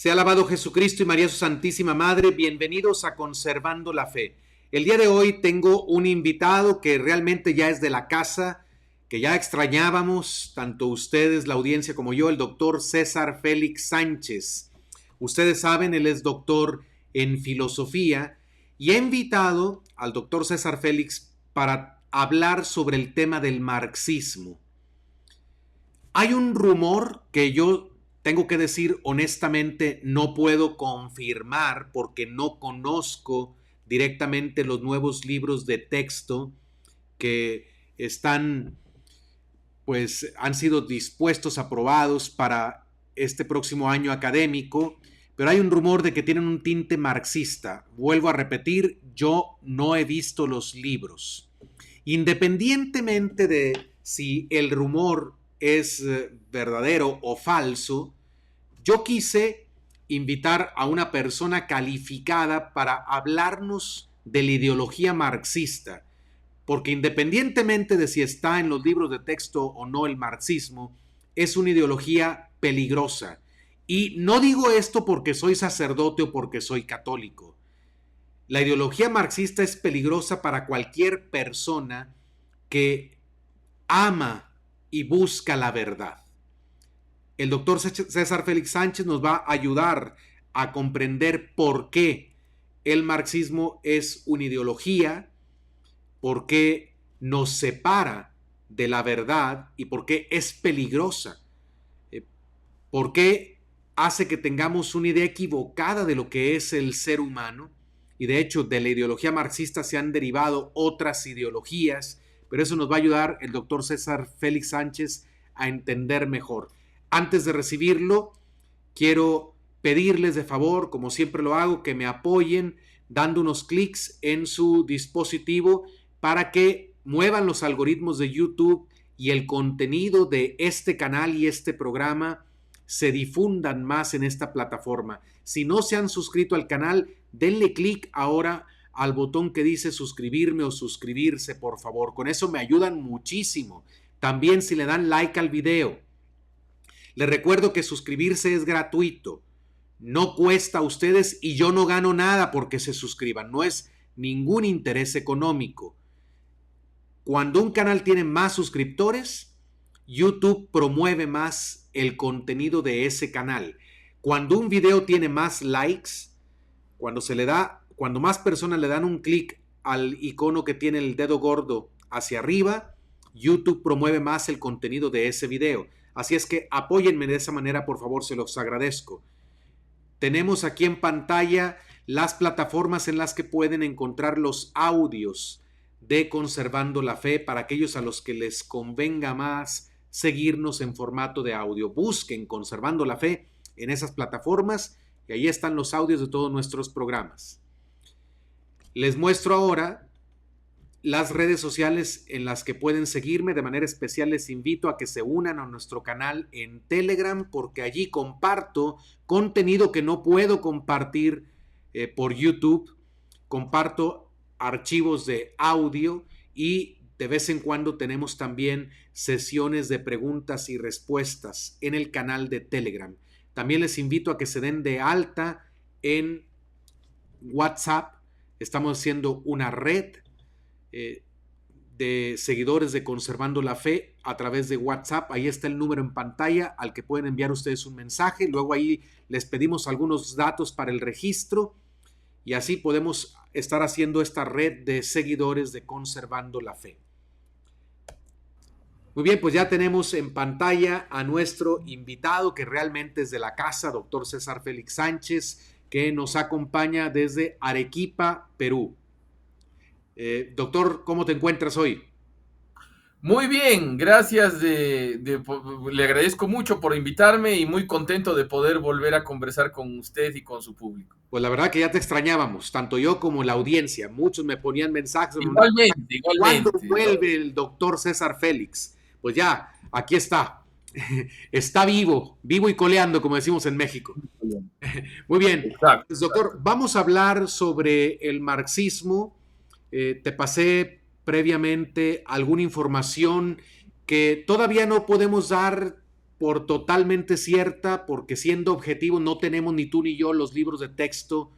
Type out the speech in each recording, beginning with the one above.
Sea alabado Jesucristo y María su Santísima Madre. Bienvenidos a Conservando la Fe. El día de hoy tengo un invitado que realmente ya es de la casa, que ya extrañábamos, tanto ustedes, la audiencia, como yo, el doctor César Félix Sánchez. Ustedes saben, él es doctor en filosofía y he invitado al doctor César Félix para hablar sobre el tema del marxismo. Hay un rumor que yo tengo que decir honestamente no puedo confirmar porque no conozco directamente los nuevos libros de texto que están, pues han sido dispuestos, aprobados para este próximo año académico, pero hay un rumor de que tienen un tinte marxista. Vuelvo a repetir, yo no he visto los libros. Independientemente de si el rumor es verdadero o falso, yo quise invitar a una persona calificada para hablarnos de la ideología marxista, porque independientemente de si está en los libros de texto o no el marxismo, es una ideología peligrosa. Y no digo esto porque soy sacerdote o porque soy católico. La ideología marxista es peligrosa para cualquier persona que ama y busca la verdad. El doctor César Félix Sánchez nos va a ayudar a comprender por qué el marxismo es una ideología, por qué nos separa de la verdad y por qué es peligrosa, por qué hace que tengamos una idea equivocada de lo que es el ser humano. Y de hecho, de la ideología marxista se han derivado otras ideologías, pero eso nos va a ayudar el doctor César Félix Sánchez a entender mejor. Antes de recibirlo, quiero pedirles de favor, como siempre lo hago, que me apoyen dando unos clics en su dispositivo para que muevan los algoritmos de YouTube y el contenido de este canal y este programa se difundan más en esta plataforma. Si no se han suscrito al canal, denle clic ahora al botón que dice suscribirme o suscribirse, por favor. Con eso me ayudan muchísimo. También si le dan like al video. Les recuerdo que suscribirse es gratuito. No cuesta a ustedes y yo no gano nada porque se suscriban. No es ningún interés económico. Cuando un canal tiene más suscriptores, YouTube promueve más el contenido de ese canal. Cuando un video tiene más likes, cuando más personas le dan un clic al icono que tiene el dedo gordo hacia arriba, YouTube promueve más el contenido de ese video. Así es que apóyenme de esa manera, por favor, se los agradezco. Tenemos aquí en pantalla las plataformas en las que pueden encontrar los audios de Conservando la Fe para aquellos a los que les convenga más seguirnos en formato de audio. Busquen Conservando la Fe en esas plataformas y ahí están los audios de todos nuestros programas. Les muestro ahora las redes sociales en las que pueden seguirme. De manera especial les invito a que se unan a nuestro canal en Telegram porque allí comparto contenido que no puedo compartir por YouTube. Comparto archivos de audio y de vez en cuando tenemos también sesiones de preguntas y respuestas en el canal de Telegram. También les invito a que se den de alta en WhatsApp. Estamos haciendo una red de seguidores de Conservando la Fe a través de WhatsApp. Ahí está el número en pantalla al que pueden enviar ustedes un mensaje. Luego ahí les pedimos algunos datos para el registro y así podemos estar haciendo esta red de seguidores de Conservando la Fe. Muy bien, pues ya tenemos en pantalla a nuestro invitado que realmente es de la casa, doctor César Félix Sánchez, que nos acompaña desde Arequipa, Perú. Doctor, ¿cómo te encuentras hoy? Muy bien, gracias. Le agradezco mucho por invitarme y muy contento de poder volver a conversar con usted y con su público. Pues la verdad que ya te extrañábamos, tanto yo como la audiencia. Muchos me ponían mensajes, me mandaban, Igualmente, ¿cuándo igualmente. vuelve el doctor César Félix? Pues ya, aquí está. Está vivo, vivo y coleando, como decimos en México. Muy bien, Exacto, pues, doctor, exacto. vamos a hablar sobre el marxismo. Te pasé previamente alguna información que todavía no podemos dar por totalmente cierta, porque siendo objetivo no tenemos ni tú ni yo los libros de texto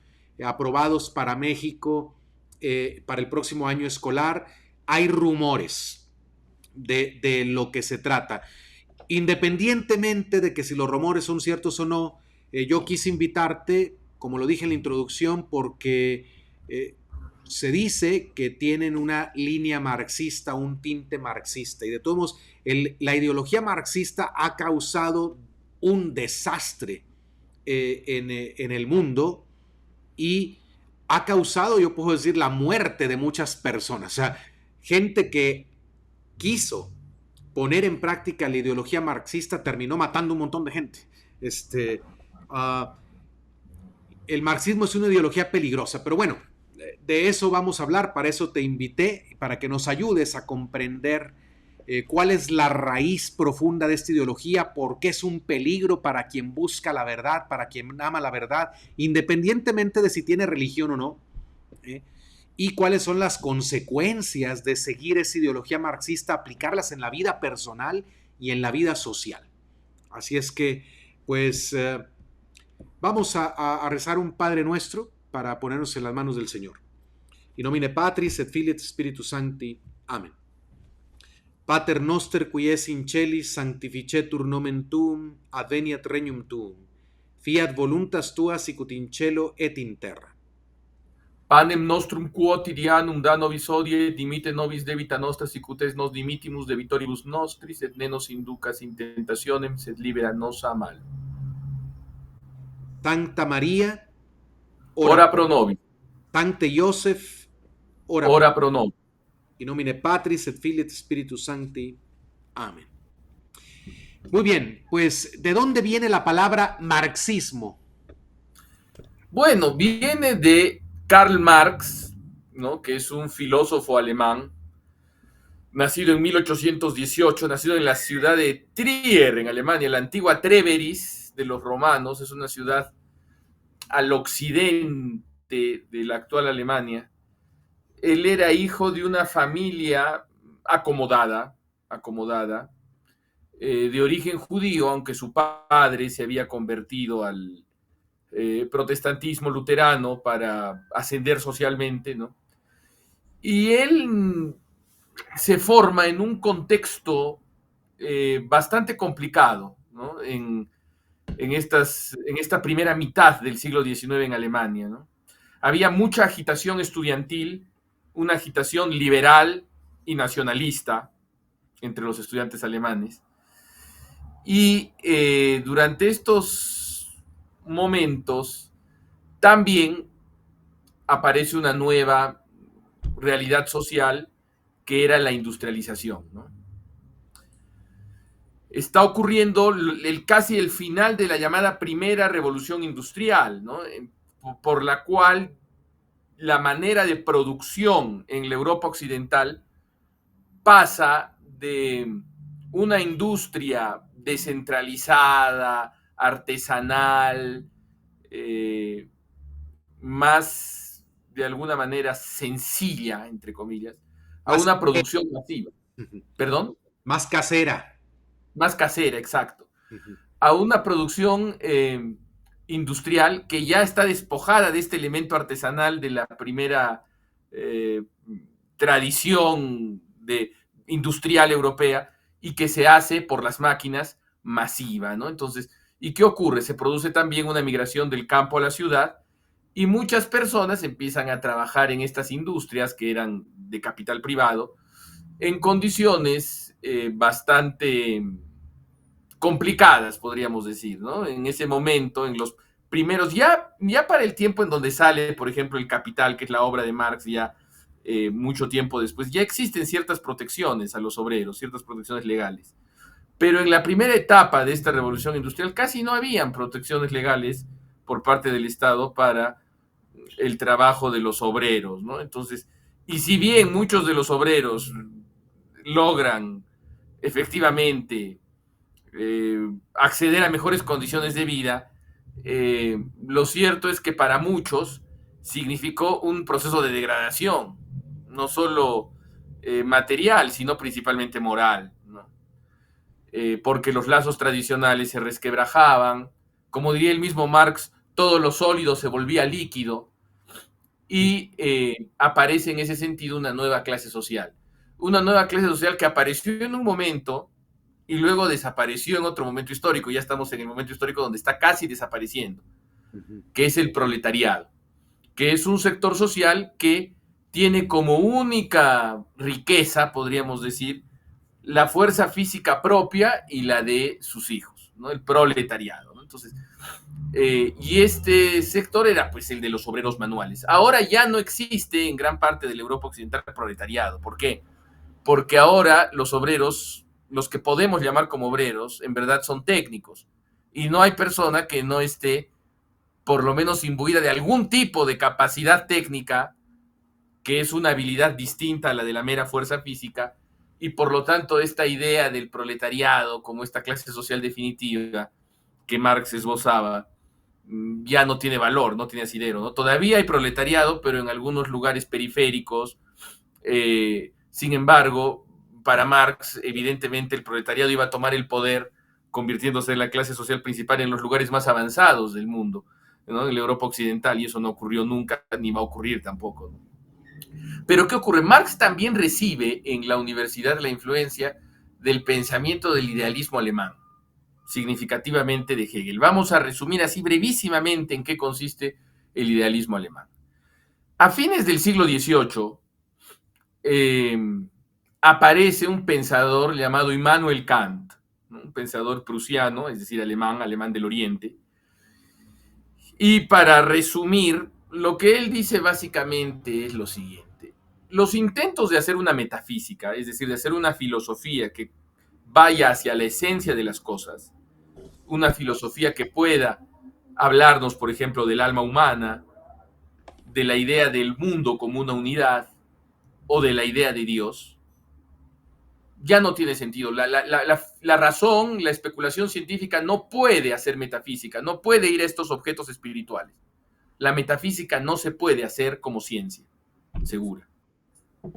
aprobados para México para el próximo año escolar. Hay rumores de lo que se trata. Independientemente de que si los rumores son ciertos o no, yo quise invitarte, como lo dije en la introducción, porque se dice que tienen una línea marxista, un tinte marxista, y de todos modos, la ideología marxista ha causado un desastre en el mundo y ha causado, yo puedo decir, la muerte de muchas personas. O sea, gente que quiso poner en práctica la ideología marxista terminó matando un montón de gente. Uh, el marxismo es una ideología peligrosa, pero bueno, de eso vamos a hablar, para eso te invité, para que nos ayudes a comprender cuál es la raíz profunda de esta ideología, por qué es un peligro para quien busca la verdad, para quien ama la verdad, independientemente de si tiene religión o no, y cuáles son las consecuencias de seguir esa ideología marxista, aplicarlas en la vida personal y en la vida social. Así es que, pues, vamos a rezar un Padre Nuestro para ponernos en las manos del Señor. In nomine Patris et Filii et Spiritus Sancti. Amén. Pater noster qui es in celis, sanctificetur nomen tuum, adveniat regnum tuum. Fiat voluntas tua sicut in cielo et in terra. Panem nostrum quotidianum da nobis hodie, dimite nobis debita nostra sicut es nos dimitimus debitoribus nostris, et ne nos inducas in tentationem, sed libera nos a mal. Santa María, ora pro nobis. Sancte Joseph, ora pro nobis. In nomine Patris et Filii et Spiritus Sancti. Amén. Muy bien, pues, ¿de dónde viene la palabra marxismo? Bueno, viene de Karl Marx, ¿no? Que es un filósofo alemán, nacido en 1818, nacido en la ciudad de Trier, en Alemania, la antigua Treveris de los romanos, es una ciudad al occidente de la actual Alemania. Él era hijo de una familia acomodada, de origen judío, aunque su padre se había convertido al protestantismo luterano para ascender socialmente, ¿no? Y él se forma en un contexto bastante complicado, ¿no? En esta primera mitad del siglo XIX en Alemania, ¿no? Había mucha agitación estudiantil, una agitación liberal y nacionalista entre los estudiantes alemanes. Y durante estos momentos también aparece una nueva realidad social que era la industrialización, ¿no? Está ocurriendo casi el final de la llamada primera revolución industrial, ¿no? Por la cual la manera de producción en la Europa occidental pasa de una industria descentralizada, artesanal, más de alguna manera sencilla, entre comillas, a una producción masiva. ¿Perdón? Más casera. Más casera, exacto. A una producción industrial que ya está despojada de este elemento artesanal de la primera tradición industrial europea y que se hace por las máquinas masiva, ¿no? Entonces, ¿y qué ocurre? Se produce también una migración del campo a la ciudad y muchas personas empiezan a trabajar en estas industrias que eran de capital privado en condiciones bastante complicadas, podríamos decir, ¿no? En ese momento, en los primeros, ya para el tiempo en donde sale, por ejemplo, El Capital, que es la obra de Marx, ya mucho tiempo después, ya existen ciertas protecciones a los obreros, ciertas protecciones legales. Pero en la primera etapa de esta revolución industrial casi no habían protecciones legales por parte del Estado para el trabajo de los obreros, ¿no? Entonces, y si bien muchos de los obreros logran efectivamente acceder a mejores condiciones de vida, lo cierto es que para muchos significó un proceso de degradación, no solo material, sino principalmente moral, ¿no? porque los lazos tradicionales se resquebrajaban. Como diría el mismo Marx, todo lo sólido se volvía líquido y aparece en ese sentido una nueva clase social. Una nueva clase social que apareció en un momento y luego desapareció en otro momento histórico. Ya estamos en el momento histórico donde está casi desapareciendo, que es el proletariado, que es un sector social que tiene como única riqueza, podríamos decir, la fuerza física propia y la de sus hijos, ¿no? El proletariado, ¿no? Entonces, y este sector era pues el de los obreros manuales. Ahora ya no existe en gran parte de la Europa occidental el proletariado. ¿Por qué? Porque ahora los obreros, los que podemos llamar como obreros, en verdad son técnicos. Y no hay persona que no esté por lo menos imbuida de algún tipo de capacidad técnica, que es una habilidad distinta a la de la mera fuerza física, y por lo tanto esta idea del proletariado como esta clase social definitiva que Marx esbozaba ya no tiene valor, no tiene asidero, ¿no? Todavía hay proletariado, pero en algunos lugares periféricos. Sin embargo, para Marx, evidentemente el proletariado iba a tomar el poder, convirtiéndose en la clase social principal en los lugares más avanzados del mundo, ¿no? En la Europa occidental, y eso no ocurrió nunca, ni va a ocurrir tampoco, ¿no? Pero ¿qué ocurre? Marx también recibe en la universidad la influencia del pensamiento del idealismo alemán, significativamente de Hegel. Vamos a resumir así brevísimamente en qué consiste el idealismo alemán. A fines del siglo XVIII aparece un pensador llamado Immanuel Kant, ¿no? Un pensador prusiano, es decir, alemán, alemán del Oriente. Y para resumir, lo que él dice básicamente es lo siguiente. Los intentos de hacer una metafísica, es decir, de hacer una filosofía que vaya hacia la esencia de las cosas, una filosofía que pueda hablarnos, por ejemplo, del alma humana, de la idea del mundo como una unidad o de la idea de Dios, ya no tiene sentido. La razón, la especulación científica no puede hacer metafísica, no puede ir a estos objetos espirituales. La metafísica no se puede hacer como ciencia segura.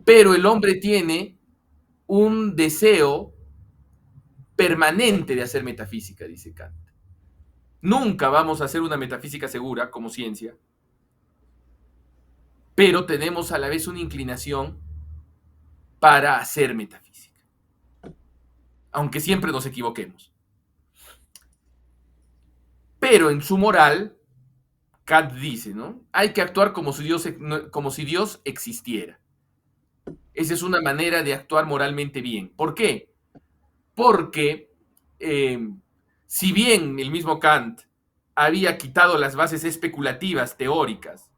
Pero el hombre tiene un deseo permanente de hacer metafísica, dice Kant. Nunca vamos a hacer una metafísica segura como ciencia, pero tenemos a la vez una inclinación para hacer metafísica, aunque siempre nos equivoquemos. Pero en su moral, Kant dice, ¿no? Hay que actuar como si Dios existiera. Esa es una manera de actuar moralmente bien. ¿Por qué? Porque si bien el mismo Kant había quitado las bases especulativas teóricas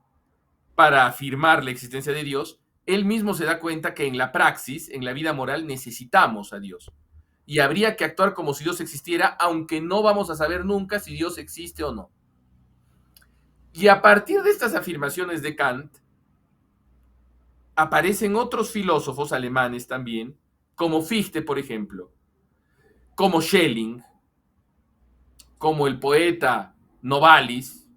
para afirmar la existencia de Dios, él mismo se da cuenta que en la praxis, en la vida moral, necesitamos a Dios. Y habría que actuar como si Dios existiera, aunque no vamos a saber nunca si Dios existe o no. Y a partir de estas afirmaciones de Kant, aparecen otros filósofos alemanes también, como Fichte, por ejemplo, como Schelling, como el poeta Novalis,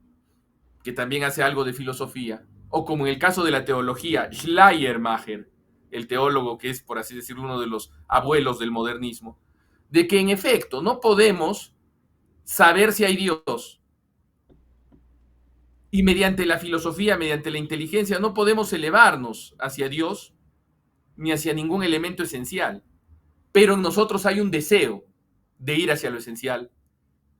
que también hace algo de filosofía, o como en el caso de la teología, Schleiermacher, el teólogo que es, por así decirlo, uno de los abuelos del modernismo, de que en efecto no podemos saber si hay Dios. Y mediante la filosofía, mediante la inteligencia, no podemos elevarnos hacia Dios ni hacia ningún elemento esencial. Pero en nosotros hay un deseo de ir hacia lo esencial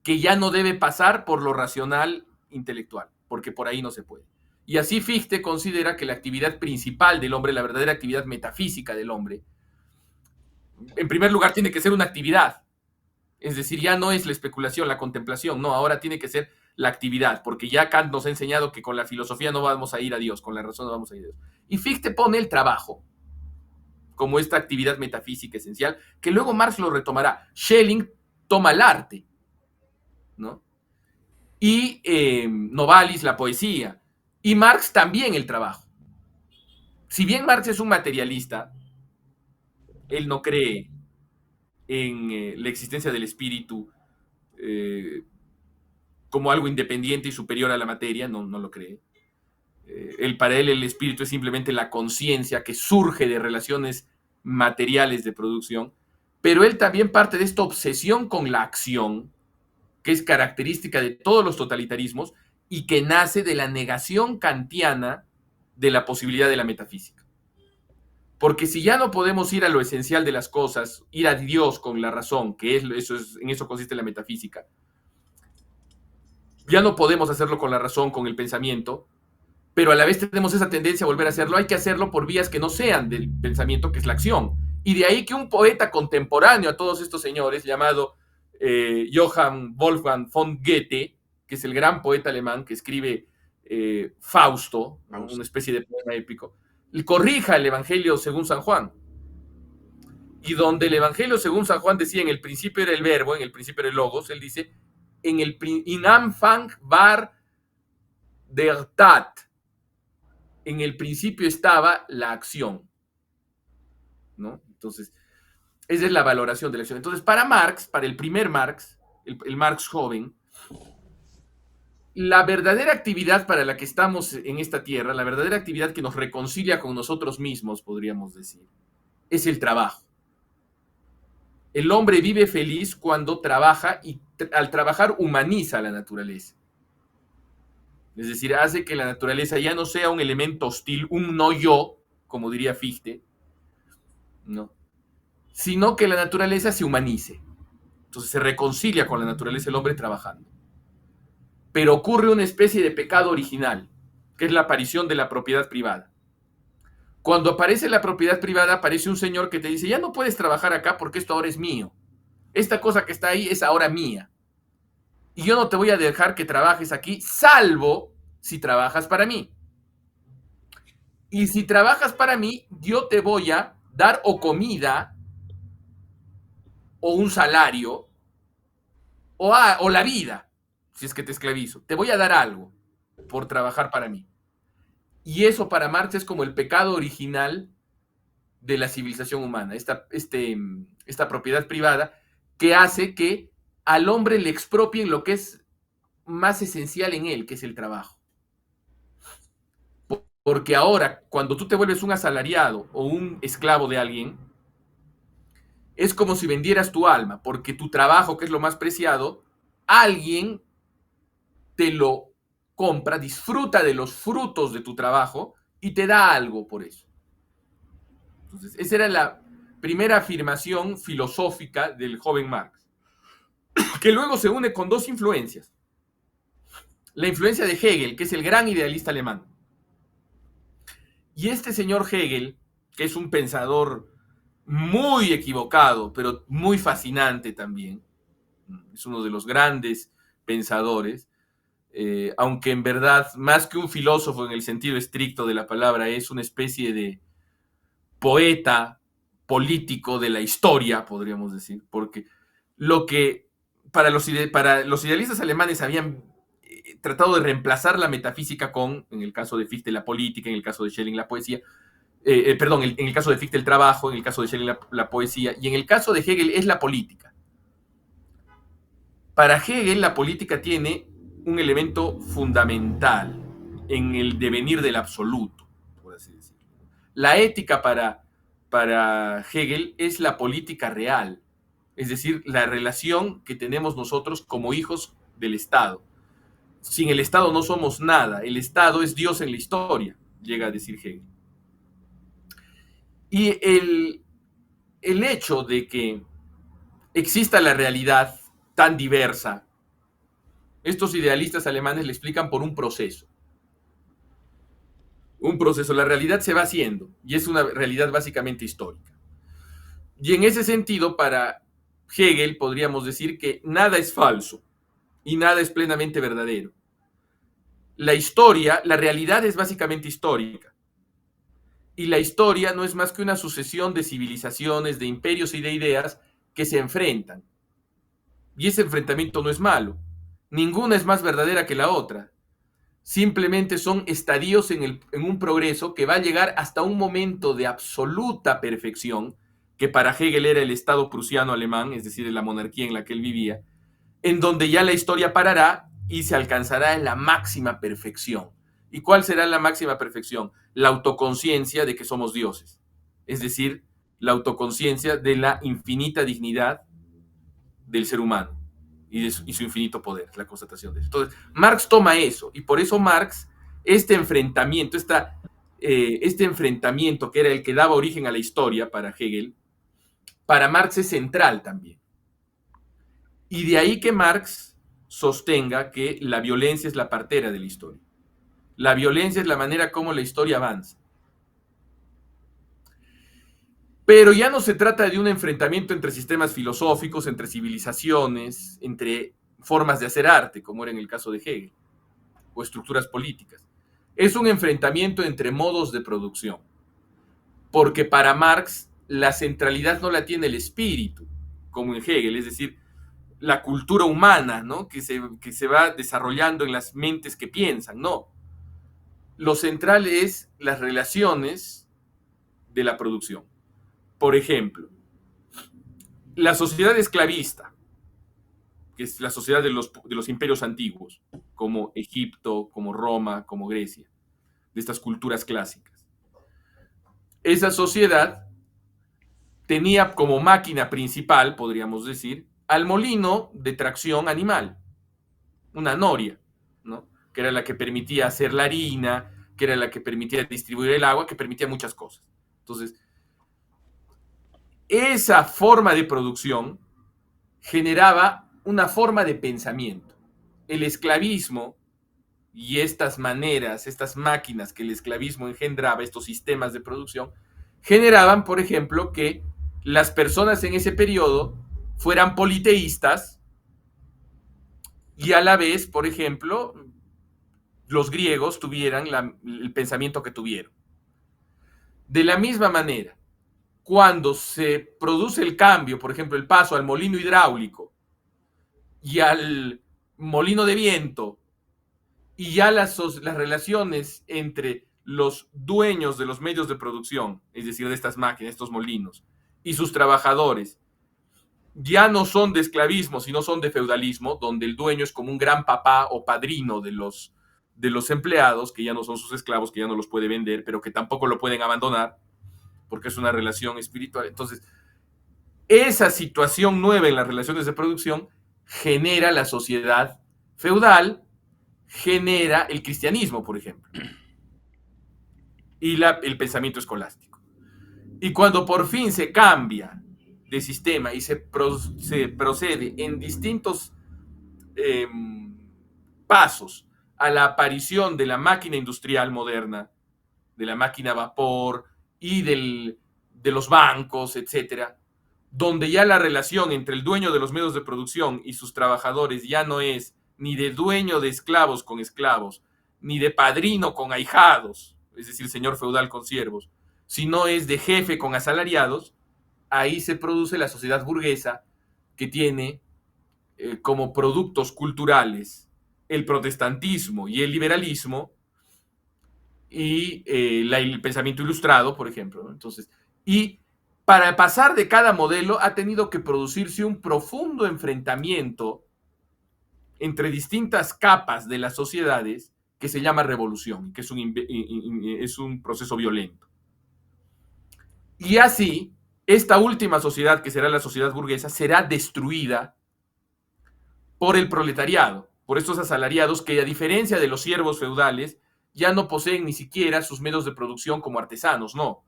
que ya no debe pasar por lo racional intelectual, porque por ahí no se puede. Y así Fichte considera que la actividad principal del hombre, la verdadera actividad metafísica del hombre, en primer lugar tiene que ser una actividad. Es decir, ya no es la especulación, la contemplación, no, ahora tiene que ser la actividad, porque ya Kant nos ha enseñado que con la filosofía no vamos a ir a Dios, con la razón no vamos a ir a Dios. Y Fichte pone el trabajo como esta actividad metafísica esencial, que luego Marx lo retomará. Schelling toma el arte, ¿no? Y Novalis la poesía, y Marx también el trabajo. Si bien Marx es un materialista, él no cree en la existencia del espíritu como algo independiente y superior a la materia, no lo cree. Para él el espíritu es simplemente la conciencia que surge de relaciones materiales de producción, pero él también parte de esta obsesión con la acción, que es característica de todos los totalitarismos y que nace de la negación kantiana de la posibilidad de la metafísica. Porque si ya no podemos ir a lo esencial de las cosas, ir a Dios con la razón, que en eso consiste la metafísica, ya no podemos hacerlo con la razón, con el pensamiento, pero a la vez tenemos esa tendencia a volver a hacerlo. Hay que hacerlo por vías que no sean del pensamiento, que es la acción. Y de ahí que un poeta contemporáneo a todos estos señores, llamado Johann Wolfgang von Goethe, que es el gran poeta alemán que escribe Fausto, ¿no? Una especie de poema épico, y corrija el Evangelio según San Juan. Y donde el Evangelio según San Juan decía en el principio era el verbo, en el principio era el logos, él dice, in Anfang war der Tat, en el principio estaba la acción, ¿no? Entonces, esa es la valoración de la acción. Entonces, para Marx, para el primer Marx, el Marx joven, la verdadera actividad para la que estamos en esta tierra, la verdadera actividad que nos reconcilia con nosotros mismos, podríamos decir, es el trabajo. El hombre vive feliz cuando trabaja y al trabajar humaniza a la naturaleza. Es decir, hace que la naturaleza ya no sea un elemento hostil, un no yo, como diría Fichte, ¿no? Sino que la naturaleza se humanice. Entonces se reconcilia con la naturaleza el hombre trabajando. Pero ocurre una especie de pecado original, que es la aparición de la propiedad privada. Cuando aparece la propiedad privada, aparece un señor que te dice, ya no puedes trabajar acá porque esto ahora es mío. Esta cosa que está ahí es ahora mía. Y yo no te voy a dejar que trabajes aquí, salvo si trabajas para mí. Y si trabajas para mí, yo te voy a dar o comida, o un salario, o la vida, si es que te esclavizo. Te voy a dar algo por trabajar para mí. Y eso para Marx es como el pecado original de la civilización humana, esta propiedad privada que hace que al hombre le expropien lo que es más esencial en él, que es el trabajo. Porque ahora, cuando tú te vuelves un asalariado o un esclavo de alguien, es como si vendieras tu alma, porque tu trabajo, que es lo más preciado, alguien te lo compra, disfruta de los frutos de tu trabajo y te da algo por eso. Entonces, esa era la primera afirmación filosófica del joven Marx, que luego se une con dos influencias. La influencia de Hegel, que es el gran idealista alemán. Y este señor Hegel, que es un pensador muy equivocado, pero muy fascinante también, es uno de los grandes pensadores, aunque en verdad, más que un filósofo en el sentido estricto de la palabra, es una especie de poeta político de la historia, podríamos decir, porque lo que para los idealistas alemanes habían tratado de reemplazar la metafísica con, en el caso de Fichte, la política, en el caso de Schelling, la poesía, en el caso de Fichte, el trabajo, en el caso de Schelling, la poesía, y en el caso de Hegel es la política. Para Hegel, la política tiene un elemento fundamental en el devenir del absoluto, por así decirlo. La ética para Hegel es la política real, es decir, la relación que tenemos nosotros como hijos del Estado. Sin el Estado no somos nada, el Estado es Dios en la historia, llega a decir Hegel. Y el hecho de que exista la realidad tan diversa, estos idealistas alemanes le explican por un proceso. Un proceso, la realidad se va haciendo y es una realidad básicamente histórica. Y en ese sentido, para Hegel podríamos decir que nada es falso y nada es plenamente verdadero. La historia, la realidad es básicamente histórica. Y la historia no es más que una sucesión de civilizaciones, de imperios y de ideas que se enfrentan. Y ese enfrentamiento no es malo. Ninguna es más verdadera que la otra. Simplemente son estadios en un progreso que va a llegar hasta un momento de absoluta perfección, que para Hegel era el Estado prusiano alemán, es decir, la monarquía en la que él vivía, en donde ya la historia parará y se alcanzará en la máxima perfección. ¿Y cuál será la máxima perfección? La autoconciencia de que somos dioses. Es decir, la autoconciencia de la infinita dignidad del ser humano y su infinito poder, la constatación de eso. Entonces, Marx toma eso, y por eso Marx, este enfrentamiento que era el que daba origen a la historia para Hegel, para Marx es central también. Y de ahí que Marx sostenga que la violencia es la partera de la historia. La violencia es la manera como la historia avanza. Pero ya no se trata de un enfrentamiento entre sistemas filosóficos, entre civilizaciones, entre formas de hacer arte, como era en el caso de Hegel, o estructuras políticas. Es un enfrentamiento entre modos de producción. Porque para Marx la centralidad no la tiene el espíritu, como en Hegel, es decir, la cultura humana, ¿no? que se va desarrollando en las mentes que piensan, no. Lo central es las relaciones de la producción. Por ejemplo, la sociedad esclavista, que es la sociedad de los imperios antiguos, como Egipto, como Roma, como Grecia, de estas culturas clásicas. Esa sociedad tenía como máquina principal, podríamos decir, al molino de tracción animal, una noria, ¿no? Que era la que permitía hacer la harina, que era la que permitía distribuir el agua, que permitía muchas cosas. Entonces, esa forma de producción generaba una forma de pensamiento. El esclavismo y estas maneras, estas máquinas que el esclavismo engendraba, estos sistemas de producción, generaban, por ejemplo, que las personas en ese periodo fueran politeístas y a la vez, por ejemplo, los griegos tuvieran el pensamiento que tuvieron. De la misma manera, cuando se produce el cambio, por ejemplo, el paso al molino hidráulico y al molino de viento, y ya las relaciones entre los dueños de los medios de producción, es decir, de estas máquinas, estos molinos, y sus trabajadores, ya no son de esclavismo, sino son de feudalismo, donde el dueño es como un gran papá o padrino de los empleados, que ya no son sus esclavos, que ya no los puede vender, pero que tampoco lo pueden abandonar, porque es una relación espiritual. Entonces, esa situación nueva en las relaciones de producción genera la sociedad feudal, genera el cristianismo, por ejemplo, y el pensamiento escolástico. Y cuando por fin se cambia de sistema y se procede en distintos pasos a la aparición de la máquina industrial moderna, de la máquina a vapor y de los bancos, etcétera, donde ya la relación entre el dueño de los medios de producción y sus trabajadores ya no es ni de dueño de esclavos con esclavos, ni de padrino con ahijados, es decir, señor feudal con siervos, sino es de jefe con asalariados, ahí se produce la sociedad burguesa que tiene como productos culturales el protestantismo y el liberalismo y el pensamiento ilustrado, por ejemplo, ¿no? Entonces, y para pasar de cada modelo ha tenido que producirse un profundo enfrentamiento entre distintas capas de las sociedades que se llama revolución, que es un proceso violento. Y así, esta última sociedad, que será la sociedad burguesa, será destruida por el proletariado, por estos asalariados que, a diferencia de los siervos feudales, ya no poseen ni siquiera sus medios de producción como artesanos, no.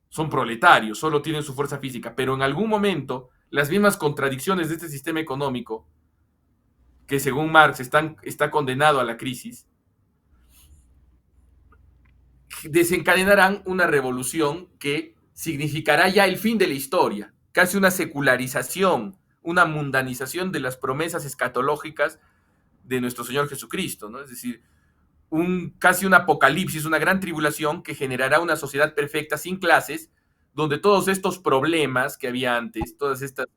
Son proletarios, solo tienen su fuerza física, pero en algún momento las mismas contradicciones de este sistema económico, que según Marx está condenado a la crisis, desencadenarán una revolución que significará ya el fin de la historia, casi una secularización, una mundanización de las promesas escatológicas de nuestro Señor Jesucristo, ¿no? Es decir, casi un apocalipsis, una gran tribulación que generará una sociedad perfecta sin clases, donde todos estos problemas que había antes, todas estas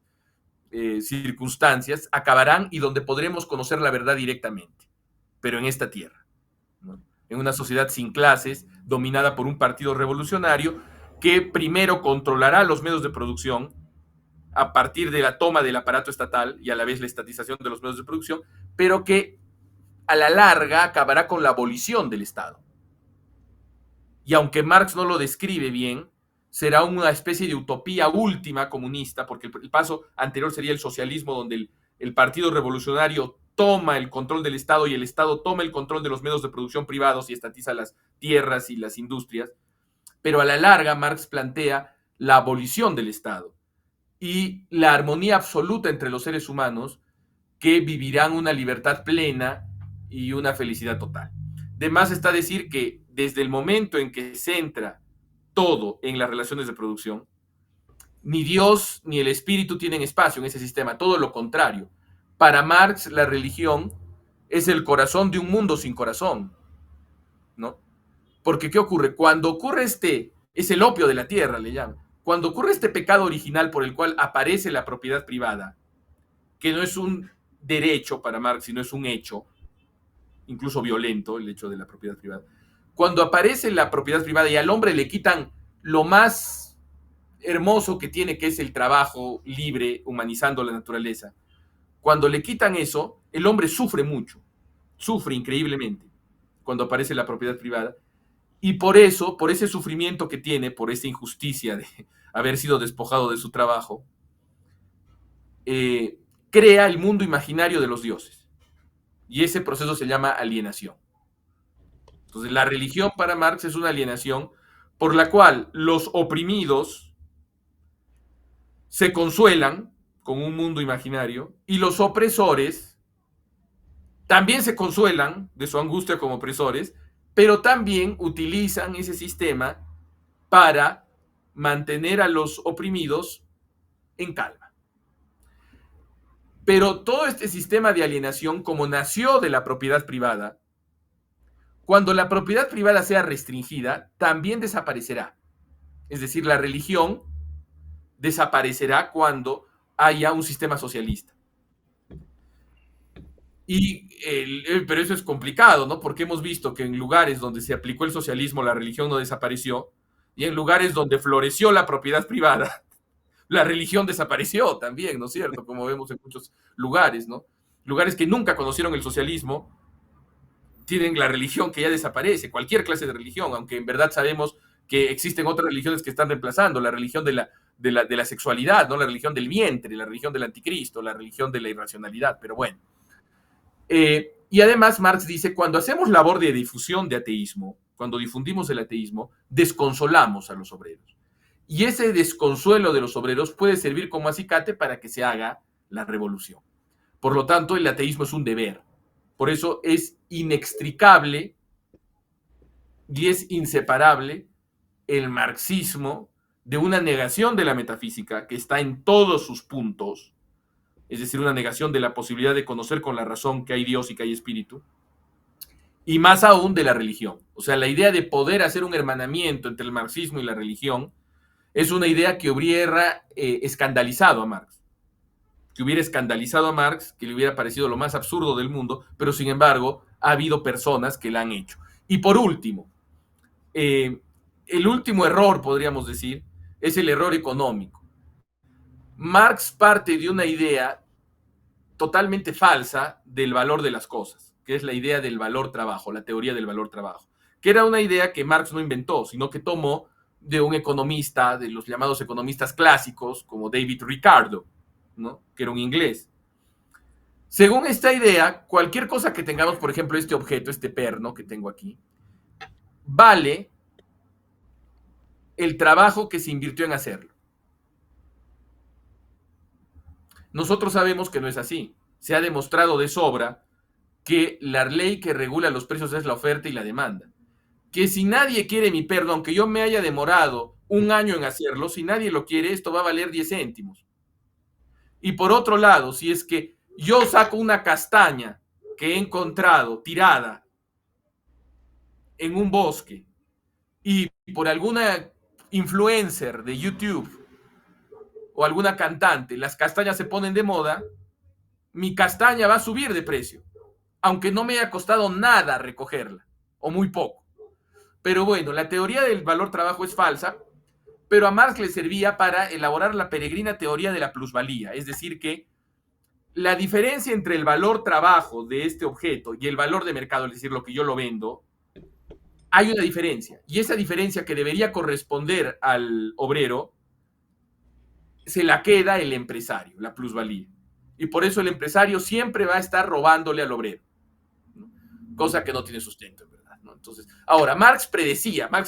circunstancias acabarán y donde podremos conocer la verdad directamente, pero en esta tierra, ¿no? En una sociedad sin clases, dominada por un partido revolucionario que primero controlará los medios de producción a partir de la toma del aparato estatal y a la vez la estatización de los medios de producción, pero que a la larga acabará con la abolición del Estado. Y aunque Marx no lo describe bien, será una especie de utopía última comunista, porque el paso anterior sería el socialismo, donde el Partido Revolucionario toma el control del Estado y el Estado toma el control de los medios de producción privados y estatiza las tierras y las industrias. Pero a la larga Marx plantea la abolición del Estado y la armonía absoluta entre los seres humanos, que vivirán una libertad plena y una felicidad total. De más está decir que desde el momento en que se centra todo en las relaciones de producción, ni Dios ni el espíritu tienen espacio en ese sistema, todo lo contrario. Para Marx, la religión es el corazón de un mundo sin corazón, ¿no? Porque ¿qué ocurre? Cuando ocurre es el opio de la tierra, le llaman. Cuando ocurre este pecado original por el cual aparece la propiedad privada, que no es un derecho para Marx, sino es un hecho, incluso violento, el hecho de la propiedad privada. Cuando aparece la propiedad privada y al hombre le quitan lo más hermoso que tiene, que es el trabajo libre, humanizando la naturaleza, cuando le quitan eso, el hombre sufre mucho, sufre increíblemente cuando aparece la propiedad privada. Y por eso, por ese sufrimiento que tiene, por esa injusticia de haber sido despojado de su trabajo, crea el mundo imaginario de los dioses. Y ese proceso se llama alienación. Entonces, la religión para Marx es una alienación por la cual los oprimidos se consuelan con un mundo imaginario y los opresores también se consuelan de su angustia como opresores, pero también utilizan ese sistema para mantener a los oprimidos en calma. Pero todo este sistema de alienación, como nació de la propiedad privada, cuando la propiedad privada sea restringida, también desaparecerá. Es decir, la religión desaparecerá cuando haya un sistema socialista. Pero eso es complicado, ¿no? Porque hemos visto que en lugares donde se aplicó el socialismo, la religión no desapareció, y en lugares donde floreció la propiedad privada, la religión desapareció también, ¿no es cierto? Como vemos en muchos lugares, ¿no? Lugares que nunca conocieron el socialismo tienen la religión que ya desaparece, cualquier clase de religión, aunque en verdad sabemos que existen otras religiones que están reemplazando, la religión de la sexualidad, ¿no? La religión del vientre, la religión del anticristo, la religión de la irracionalidad, pero bueno. Y además Marx dice, cuando hacemos labor de difusión de ateísmo, cuando difundimos el ateísmo, desconsolamos a los obreros. Y ese desconsuelo de los obreros puede servir como acicate para que se haga la revolución. Por lo tanto, el ateísmo es un deber. Por eso es inextricable y es inseparable el marxismo de una negación de la metafísica que está en todos sus puntos, es decir, una negación de la posibilidad de conocer con la razón que hay Dios y que hay espíritu, y más aún de la religión. O sea, la idea de poder hacer un hermanamiento entre el marxismo y la religión es una idea que hubiera escandalizado a Marx. Que hubiera escandalizado a Marx, que le hubiera parecido lo más absurdo del mundo, pero sin embargo ha habido personas que la han hecho. Y por último, el último error, podríamos decir, es el error económico. Marx parte de una idea totalmente falsa del valor de las cosas, que es la idea del valor trabajo, la teoría del valor trabajo, que era una idea que Marx no inventó, sino que tomó de un economista, de los llamados economistas clásicos, como David Ricardo, ¿no? Que era un inglés. Según esta idea, cualquier cosa que tengamos, por ejemplo, este objeto, este perno que tengo aquí, vale el trabajo que se invirtió en hacerlo. Nosotros sabemos que no es así. Se ha demostrado de sobra que la ley que regula los precios es la oferta y la demanda. Que si nadie quiere mi perno, aunque yo me haya demorado un año en hacerlo, si nadie lo quiere, esto va a valer 10 céntimos. Y por otro lado, si es que yo saco una castaña que he encontrado tirada en un bosque y por alguna influencer de YouTube o alguna cantante, las castañas se ponen de moda, mi castaña va a subir de precio, aunque no me haya costado nada recogerla, o muy poco. Pero bueno, la teoría del valor trabajo es falsa, pero a Marx le servía para elaborar la peregrina teoría de la plusvalía, es decir que la diferencia entre el valor trabajo de este objeto y el valor de mercado, es decir, lo que yo lo vendo, hay una diferencia, y esa diferencia que debería corresponder al obrero se la queda el empresario, la plusvalía. Y por eso el empresario siempre va a estar robándole al obrero, ¿no? Cosa que no tiene sustento, en verdad, ¿no? Entonces, ahora, Marx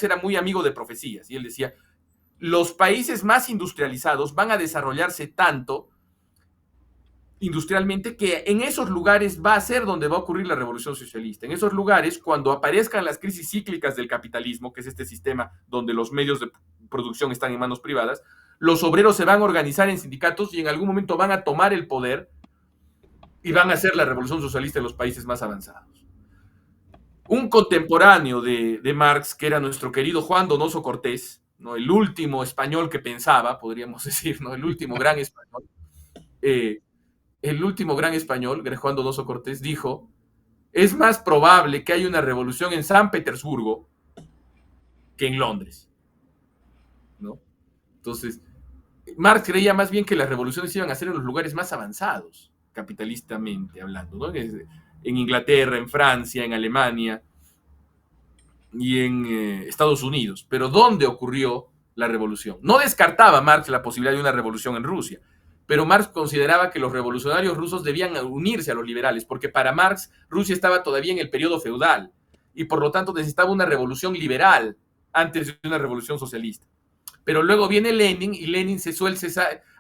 era muy amigo de profecías, y él decía, los países más industrializados van a desarrollarse tanto industrialmente que en esos lugares va a ser donde va a ocurrir la revolución socialista. En esos lugares, cuando aparezcan las crisis cíclicas del capitalismo, que es este sistema donde los medios de producción están en manos privadas, los obreros se van a organizar en sindicatos y en algún momento van a tomar el poder y van a hacer la revolución socialista en los países más avanzados. Un contemporáneo de Marx, que era nuestro querido Juan Donoso Cortés, ¿no? El último español que pensaba, podríamos decir, ¿no? El último gran español, Juan Donoso Cortés, dijo, es más probable que haya una revolución en San Petersburgo que en Londres, ¿no? Entonces, Marx creía más bien que las revoluciones iban a ser en los lugares más avanzados, capitalistamente hablando, ¿no? En Inglaterra, en Francia, en Alemania y en Estados Unidos. Pero ¿dónde ocurrió la revolución? No descartaba Marx la posibilidad de una revolución en Rusia, pero Marx consideraba que los revolucionarios rusos debían unirse a los liberales, porque para Marx Rusia estaba todavía en el periodo feudal y por lo tanto necesitaba una revolución liberal antes de una revolución socialista. Pero luego viene Lenin y Lenin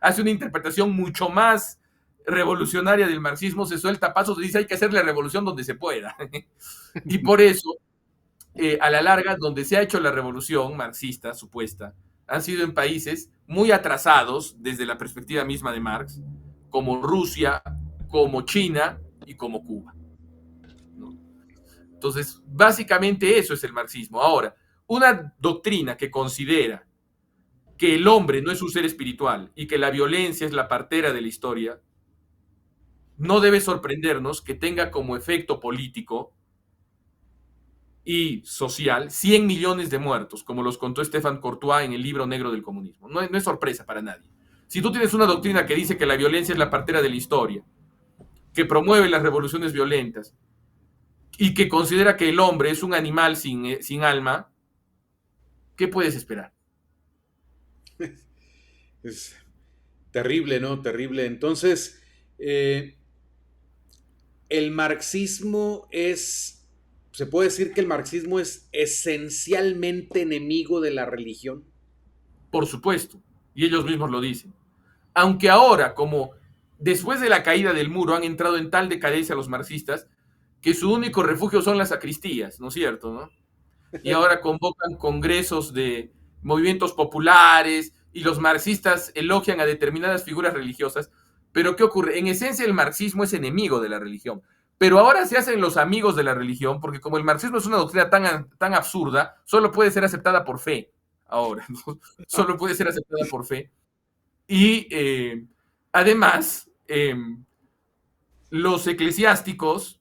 hace una interpretación mucho más revolucionaria del marxismo, se suelta pasos y dice hay que hacer la revolución donde se pueda. Y por eso, a la larga, donde se ha hecho la revolución marxista supuesta, han sido en países muy atrasados desde la perspectiva misma de Marx, como Rusia, como China y como Cuba, ¿no? Entonces, básicamente eso es el marxismo. Ahora, una doctrina que considera que el hombre no es un ser espiritual y que la violencia es la partera de la historia, no debe sorprendernos que tenga como efecto político y social 100 millones de muertos, como los contó Stéphane Courtois en el libro negro del comunismo. No es sorpresa para nadie. Si tú tienes una doctrina que dice que la violencia es la partera de la historia, que promueve las revoluciones violentas y que considera que el hombre es un animal sin alma, ¿qué puedes esperar? Es terrible, ¿no? Terrible. Entonces, el marxismo se puede decir que el marxismo es esencialmente enemigo de la religión. Por supuesto, y ellos mismos lo dicen. Aunque ahora, como después de la caída del muro, han entrado en tal decadencia los marxistas que su único refugio son las sacristías, ¿no es cierto? ¿No? Y ahora convocan congresos de movimientos populares y los marxistas elogian a determinadas figuras religiosas. Pero ¿qué ocurre? En esencia el marxismo es enemigo de la religión. Pero ahora se hacen los amigos de la religión porque como el marxismo es una doctrina tan absurda, solo puede ser aceptada por fe. Ahora, ¿no? Solo puede ser aceptada por fe. Y además, los eclesiásticos,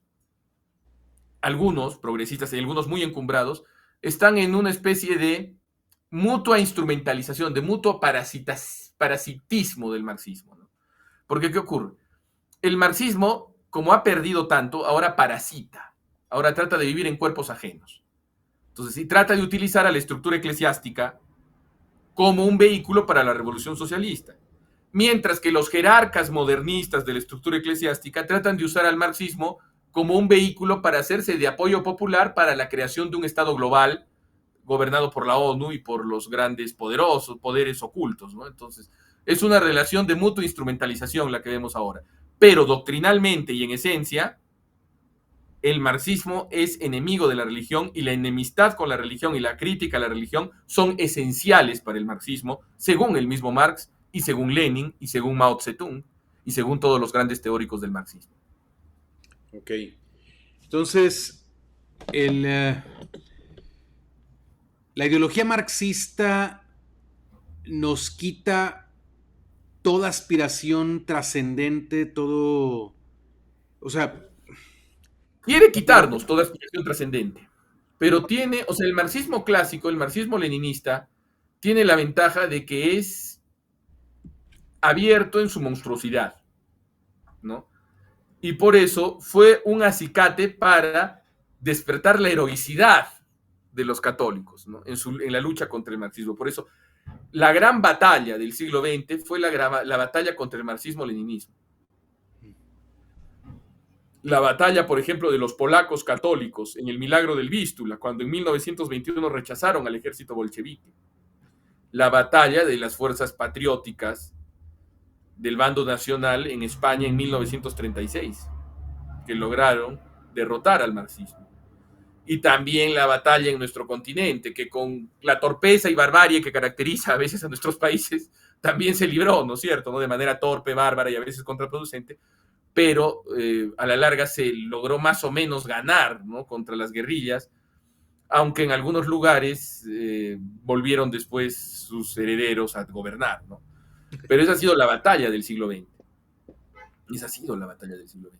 algunos progresistas y algunos muy encumbrados, están en una especie de mutua instrumentalización, de mutuo parasitismo del marxismo, ¿no? Porque ¿qué ocurre? El marxismo, como ha perdido tanto, ahora parasita, ahora trata de vivir en cuerpos ajenos. Entonces, sí, trata de utilizar a la estructura eclesiástica como un vehículo para la revolución socialista. Mientras que los jerarcas modernistas de la estructura eclesiástica tratan de usar al marxismo como un vehículo para hacerse de apoyo popular para la creación de un Estado global gobernado por la ONU y por los grandes poderes ocultos, ¿no? Entonces, es una relación de mutua instrumentalización la que vemos ahora. Pero doctrinalmente y en esencia, el marxismo es enemigo de la religión y la enemistad con la religión y la crítica a la religión son esenciales para el marxismo, según el mismo Marx y según Lenin y según Mao Zedong y según todos los grandes teóricos del marxismo. Ok. Entonces, la ideología marxista nos quita toda aspiración trascendente, todo, o sea, Quiere quitarnos toda aspiración trascendente, pero tiene, o sea, el marxismo clásico, el marxismo leninista, tiene la ventaja de que es abierto en su monstruosidad, ¿no? Y por eso fue un acicate para despertar la heroicidad de los católicos, ¿no? En la lucha contra el marxismo. Por eso, la gran batalla del siglo XX fue la batalla contra el marxismo-leninismo. La batalla, por ejemplo, de los polacos católicos en el Milagro del Vístula, cuando en 1921 rechazaron al ejército bolchevique. La batalla de las fuerzas patrióticas del bando nacional en España en 1936, que lograron derrotar al marxismo. Y también la batalla en nuestro continente, que con la torpeza y barbarie que caracteriza a veces a nuestros países, también se libró, ¿no es cierto?, ¿no? De manera torpe, bárbara y a veces contraproducente, pero a la larga se logró más o menos ganar, ¿no?, contra las guerrillas, aunque en algunos lugares volvieron después sus herederos a gobernar, ¿no? Pero esa ha sido la batalla del siglo XX. Esa ha sido la batalla del siglo XX.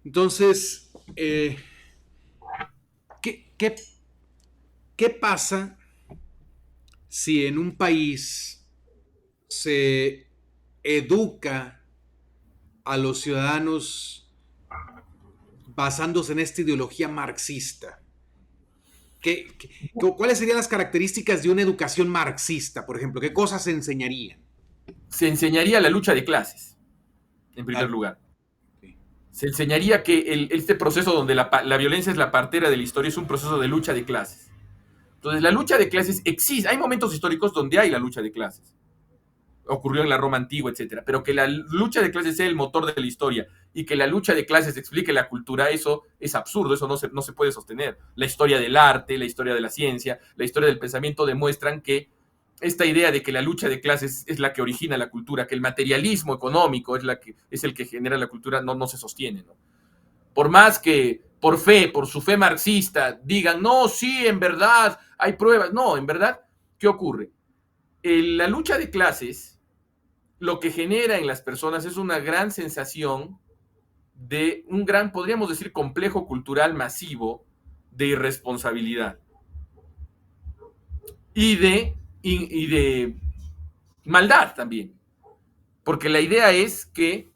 Entonces, ¿qué pasa si en un país se educa a los ciudadanos basándose en esta ideología marxista? ¿Cuáles serían las características de una educación marxista, por ejemplo? ¿Qué cosas se enseñarían? Se enseñaría la lucha de clases, en primer lugar. Se enseñaría que este proceso donde la violencia es la partera de la historia es un proceso de lucha de clases. Entonces, la lucha de clases existe. Hay momentos históricos donde hay la lucha de clases. Ocurrió en la Roma antigua, etcétera. Pero que la lucha de clases sea el motor de la historia y que la lucha de clases explique la cultura, eso es absurdo, eso no se puede sostener. La historia del arte, la historia de la ciencia, la historia del pensamiento demuestran que esta idea de que la lucha de clases es la que origina la cultura, que el materialismo económico es el que genera la cultura, no se sostiene, ¿no? Por más que por su fe marxista, digan, no, sí, en verdad, hay pruebas. No, en verdad, ¿qué ocurre? La lucha de clases lo que genera en las personas es una gran sensación de un gran, podríamos decir, complejo cultural masivo de irresponsabilidad y de maldad también. Porque la idea es que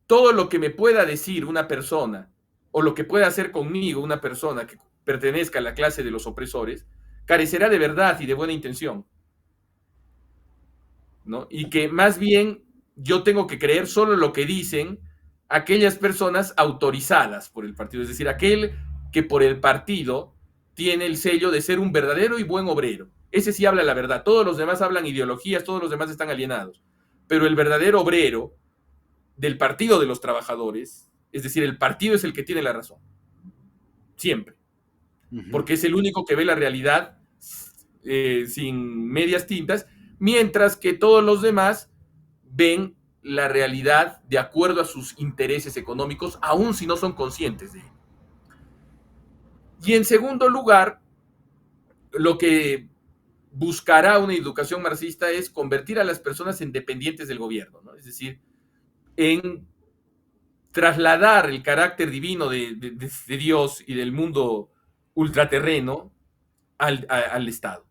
todo lo que me pueda decir una persona o lo que pueda hacer conmigo una persona que pertenezca a la clase de los opresores carecerá de verdad y de buena intención, ¿no? Y que más bien yo tengo que creer solo lo que dicen aquellas personas autorizadas por el partido, es decir, aquel que por el partido tiene el sello de ser un verdadero y buen obrero. Ese sí habla la verdad. Todos los demás hablan ideologías, todos los demás están alienados. Pero el verdadero obrero del Partido de los Trabajadores, es decir, el partido es el que tiene la razón. Siempre. Porque es el único que ve la realidad sin medias tintas, mientras que todos los demás ven la realidad de acuerdo a sus intereses económicos, aun si no son conscientes de él. Y en segundo lugar, lo que buscará una educación marxista es convertir a las personas en dependientes del gobierno, ¿no? Es decir, en trasladar el carácter divino de Dios y del mundo ultraterreno al Estado.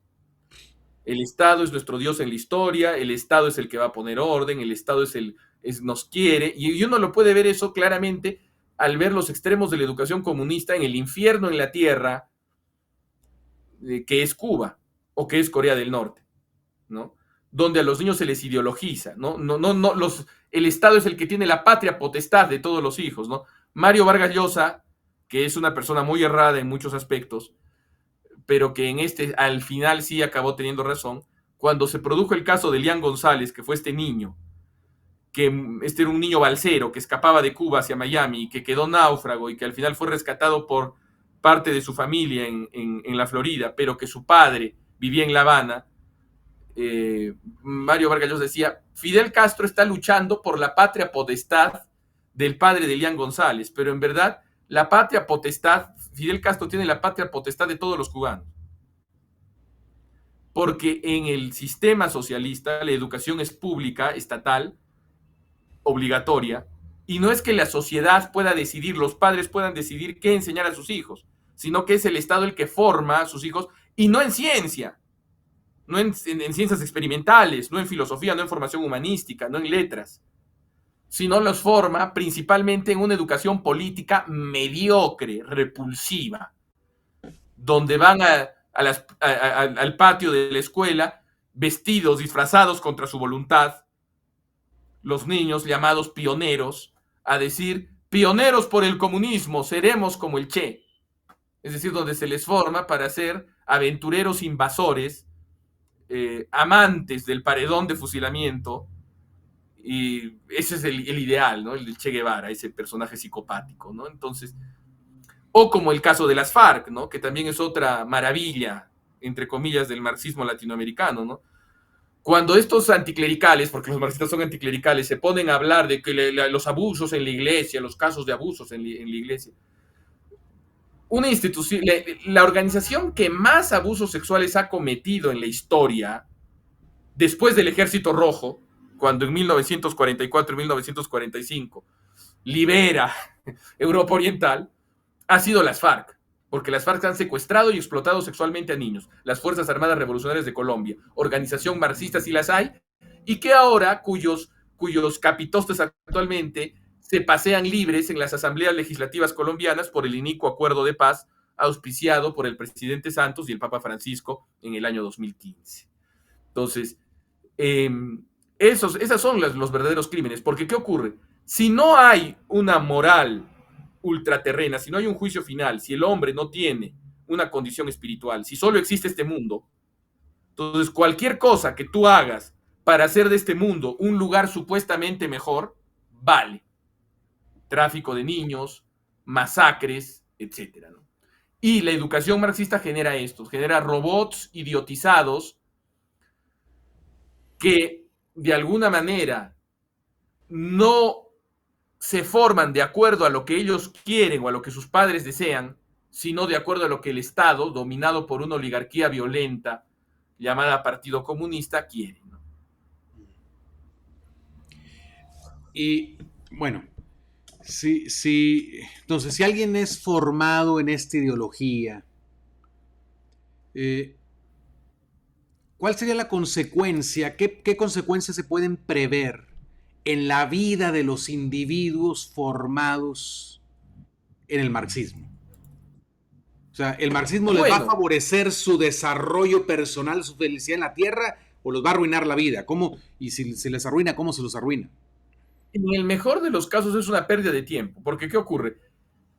El Estado es nuestro Dios en la historia, el Estado es el que va a poner orden, el Estado nos quiere, y uno lo puede ver eso claramente al ver los extremos de la educación comunista en el infierno en la tierra, que es Cuba o que es Corea del Norte, ¿no? Donde a los niños se les ideologiza, ¿no? El Estado es el que tiene la patria potestad de todos los hijos, ¿no? Mario Vargas Llosa, que es una persona muy errada en muchos aspectos, pero que al final sí acabó teniendo razón, cuando se produjo el caso de Elian González, que fue este niño, que era un niño balsero que escapaba de Cuba hacia Miami y que quedó náufrago y que al final fue rescatado por parte de su familia en la Florida, pero que su padre vivía en La Habana. Mario Vargas Llosa decía, Fidel Castro está luchando por la patria potestad del padre de Elian González, pero en verdad la patria potestad, Fidel Castro tiene la patria potestad de todos los cubanos. Porque en el sistema socialista la educación es pública, estatal, obligatoria, y no es que la sociedad pueda decidir, los padres puedan decidir qué enseñar a sus hijos, sino que es el Estado el que forma a sus hijos, y no en ciencia, no en ciencias experimentales, no en filosofía, no en formación humanística, no en letras, sino los forma principalmente en una educación política mediocre, repulsiva, donde van al patio de la escuela vestidos, disfrazados contra su voluntad, los niños llamados pioneros, a decir, pioneros por el comunismo, seremos como el Che. Es decir, donde se les forma para ser aventureros invasores, amantes del paredón de fusilamiento, y ese es el ideal, ¿no? El Che Guevara, ese personaje psicopático, ¿no? Entonces, o como el caso de las FARC, ¿no? Que también es otra maravilla, entre comillas, del marxismo latinoamericano, ¿no? Cuando estos anticlericales, porque los marxistas son anticlericales, se ponen a hablar de que los abusos en la iglesia, los casos de abusos en la iglesia, una institución, la organización que más abusos sexuales ha cometido en la historia, después del Ejército Rojo, cuando en 1944 y 1945 libera Europa Oriental, ha sido las FARC, porque las FARC han secuestrado y explotado sexualmente a niños, las Fuerzas Armadas Revolucionarias de Colombia, organización marxista si las hay, y que ahora cuyos capitostes actualmente se pasean libres en las asambleas legislativas colombianas por el inicuo acuerdo de paz auspiciado por el presidente Santos y el Papa Francisco en el año 2015. Entonces, esos son los verdaderos crímenes, porque ¿qué ocurre? Si no hay una moral ultraterrena, si no hay un juicio final, si el hombre no tiene una condición espiritual, si solo existe este mundo, entonces cualquier cosa que tú hagas para hacer de este mundo un lugar supuestamente mejor, vale. Tráfico de niños, masacres, etcétera, ¿no? Y la educación marxista genera esto, genera robots idiotizados que de alguna manera no se forman de acuerdo a lo que ellos quieren o a lo que sus padres desean, sino de acuerdo a lo que el Estado, dominado por una oligarquía violenta llamada Partido Comunista, quiere, ¿no? Y bueno, sí. Entonces, si alguien es formado en esta ideología, ¿cuál sería la consecuencia? ¿Qué consecuencias se pueden prever en la vida de los individuos formados en el marxismo? O sea, ¿el marxismo les va a favorecer su desarrollo personal, su felicidad en la tierra, o los va a arruinar la vida? ¿Cómo? Y si se les arruina, ¿cómo se los arruina? En el mejor de los casos es una pérdida de tiempo, porque ¿qué ocurre?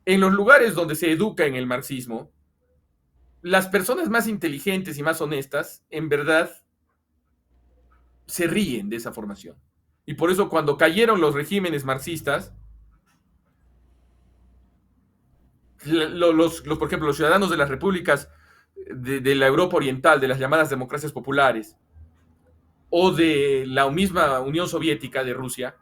En los lugares donde se educa en el marxismo, las personas más inteligentes y más honestas, en verdad, se ríen de esa formación. Y por eso cuando cayeron los regímenes marxistas, por ejemplo, los ciudadanos de las repúblicas de la Europa Oriental, de las llamadas democracias populares, o de la misma Unión Soviética de Rusia,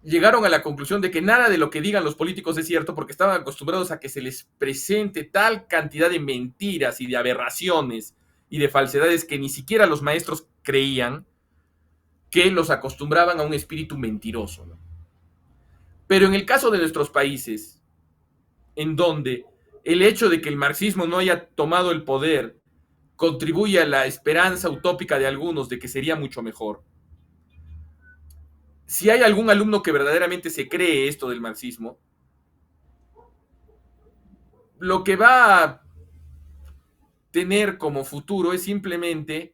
llegaron a la conclusión de que nada de lo que digan los políticos es cierto porque estaban acostumbrados a que se les presente tal cantidad de mentiras y de aberraciones y de falsedades que ni siquiera los maestros creían, que los acostumbraban a un espíritu mentiroso, ¿no? Pero en el caso de nuestros países, en donde el hecho de que el marxismo no haya tomado el poder contribuye a la esperanza utópica de algunos de que sería mucho mejor, si hay algún alumno que verdaderamente se cree esto del marxismo, lo que va a tener como futuro es simplemente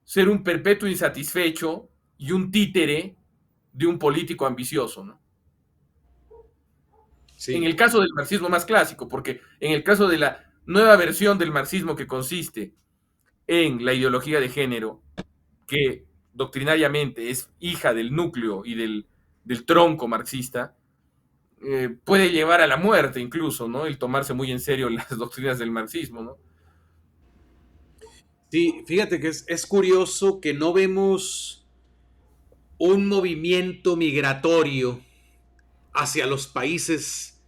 ser un perpetuo insatisfecho y un títere de un político ambicioso, ¿no? Sí. En el caso del marxismo más clásico, porque en el caso de la nueva versión del marxismo que consiste en la ideología de género, que doctrinariamente es hija del núcleo y del tronco marxista, puede llevar a la muerte incluso, ¿no? El tomarse muy en serio las doctrinas del marxismo, ¿no? Sí, fíjate que es curioso que no vemos un movimiento migratorio hacia los países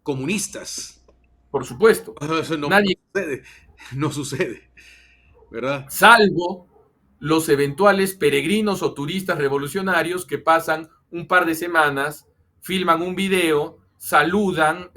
comunistas. Por supuesto. Eso no sucede, ¿verdad? Salvo los eventuales peregrinos o turistas revolucionarios que pasan un par de semanas, filman un video, saludan,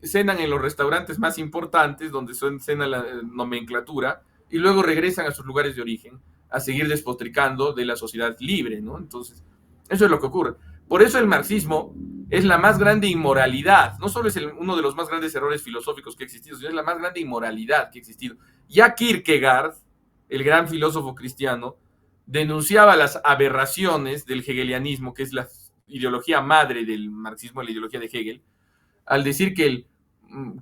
cenan en los restaurantes más importantes donde cena la nomenclatura y luego regresan a sus lugares de origen a seguir despotricando de la sociedad libre, ¿no? Entonces, eso es lo que ocurre. Por eso el marxismo es la más grande inmoralidad. No solo es uno de los más grandes errores filosóficos que ha existido, sino es la más grande inmoralidad que ha existido. Ya Kierkegaard, el gran filósofo cristiano, denunciaba las aberraciones del hegelianismo, que es la ideología madre del marxismo, la ideología de Hegel, al decir que el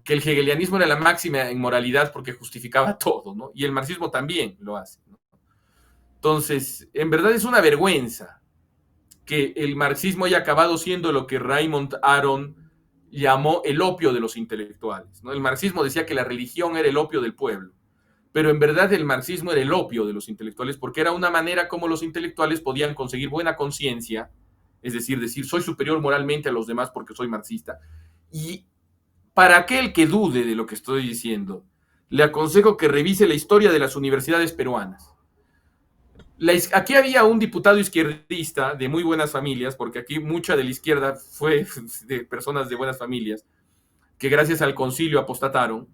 hegelianismo era la máxima inmoralidad porque justificaba todo, ¿no? Y el marxismo también lo hace, ¿no? Entonces, en verdad es una vergüenza que el marxismo haya acabado siendo lo que Raymond Aron llamó el opio de los intelectuales, ¿no? El marxismo decía que la religión era el opio del pueblo, pero en verdad el marxismo era el opio de los intelectuales porque era una manera como los intelectuales podían conseguir buena conciencia, es decir, soy superior moralmente a los demás porque soy marxista. Y para aquel que dude de lo que estoy diciendo, le aconsejo que revise la historia de las universidades peruanas. Aquí había un diputado izquierdista de muy buenas familias, porque aquí mucha de la izquierda fue de personas de buenas familias, que gracias al concilio apostataron,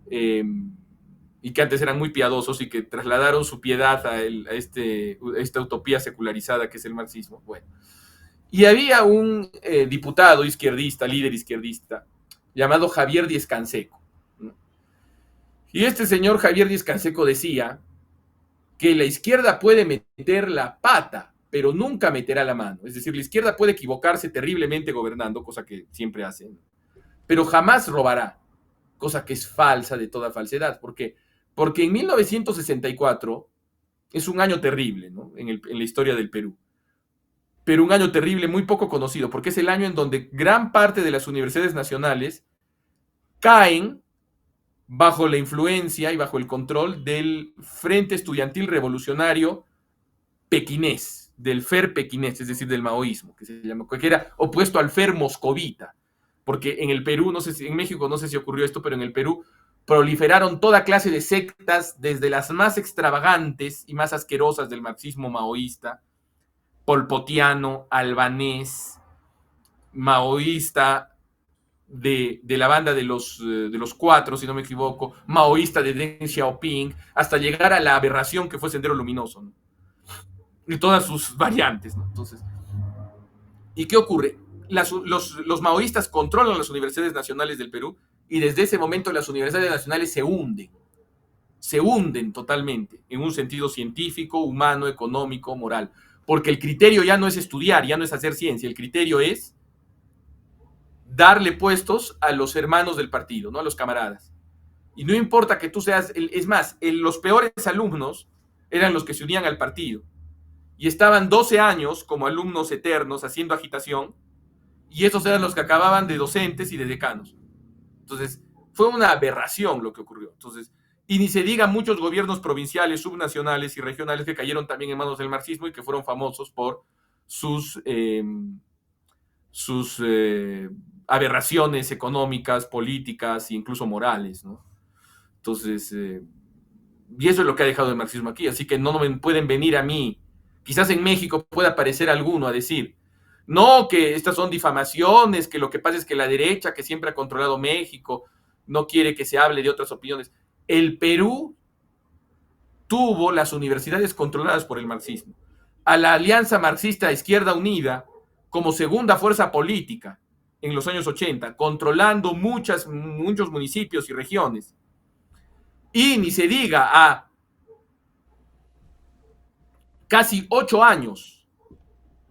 y que antes eran muy piadosos y que trasladaron su piedad a esta utopía secularizada que es el marxismo. Bueno, y había un diputado izquierdista, líder izquierdista, llamado Javier Díez Canseco, ¿no? Y este señor Javier Díez Canseco decía que la izquierda puede meter la pata, pero nunca meterá la mano. Es decir, la izquierda puede equivocarse terriblemente gobernando, cosa que siempre hacen, pero jamás robará, cosa que es falsa de toda falsedad. ¿Por qué? Porque en 1964 es un año terrible, ¿no? En la historia del Perú. Pero un año terrible muy poco conocido, porque es el año en donde gran parte de las universidades nacionales caen bajo la influencia y bajo el control del Frente Estudiantil Revolucionario pequinés, del FER pequinés, es decir, del maoísmo, que se llama, que era opuesto al FER moscovita, porque en el Perú, no sé si en México no sé si ocurrió esto, pero en el Perú proliferaron toda clase de sectas, desde las más extravagantes y más asquerosas del marxismo maoísta, polpotiano, albanés, maoísta, de la banda de los cuatro, si no me equivoco, maoísta de Deng Xiaoping, hasta llegar a la aberración que fue Sendero Luminoso, ¿no? Y todas sus variantes, ¿no? Entonces, ¿y qué ocurre? Los maoístas controlan las universidades nacionales del Perú y desde ese momento las universidades nacionales se hunden totalmente en un sentido científico, humano, económico, moral, porque el criterio ya no es estudiar, ya no es hacer ciencia, el criterio es darle puestos a los hermanos del partido, ¿no? A los camaradas. Y no importa que tú seas, es más, los peores alumnos eran los que se unían al partido. Y estaban 12 años como alumnos eternos haciendo agitación, y esos eran los que acababan de docentes y de decanos. Entonces, fue una aberración lo que ocurrió. Entonces, y ni se diga muchos gobiernos provinciales, subnacionales y regionales que cayeron también en manos del marxismo y que fueron famosos por sus aberraciones económicas, políticas e incluso morales, ¿no? Entonces, y eso es lo que ha dejado el marxismo aquí, así que no me pueden venir a mí, quizás en México pueda aparecer alguno a decir, no, que estas son difamaciones, que lo que pasa es que la derecha, que siempre ha controlado México, no quiere que se hable de otras opiniones. El Perú tuvo las universidades controladas por el marxismo. A la Alianza Marxista Izquierda Unida como segunda fuerza política en los años 80, controlando muchos municipios y regiones. Y ni se diga a casi 8 años,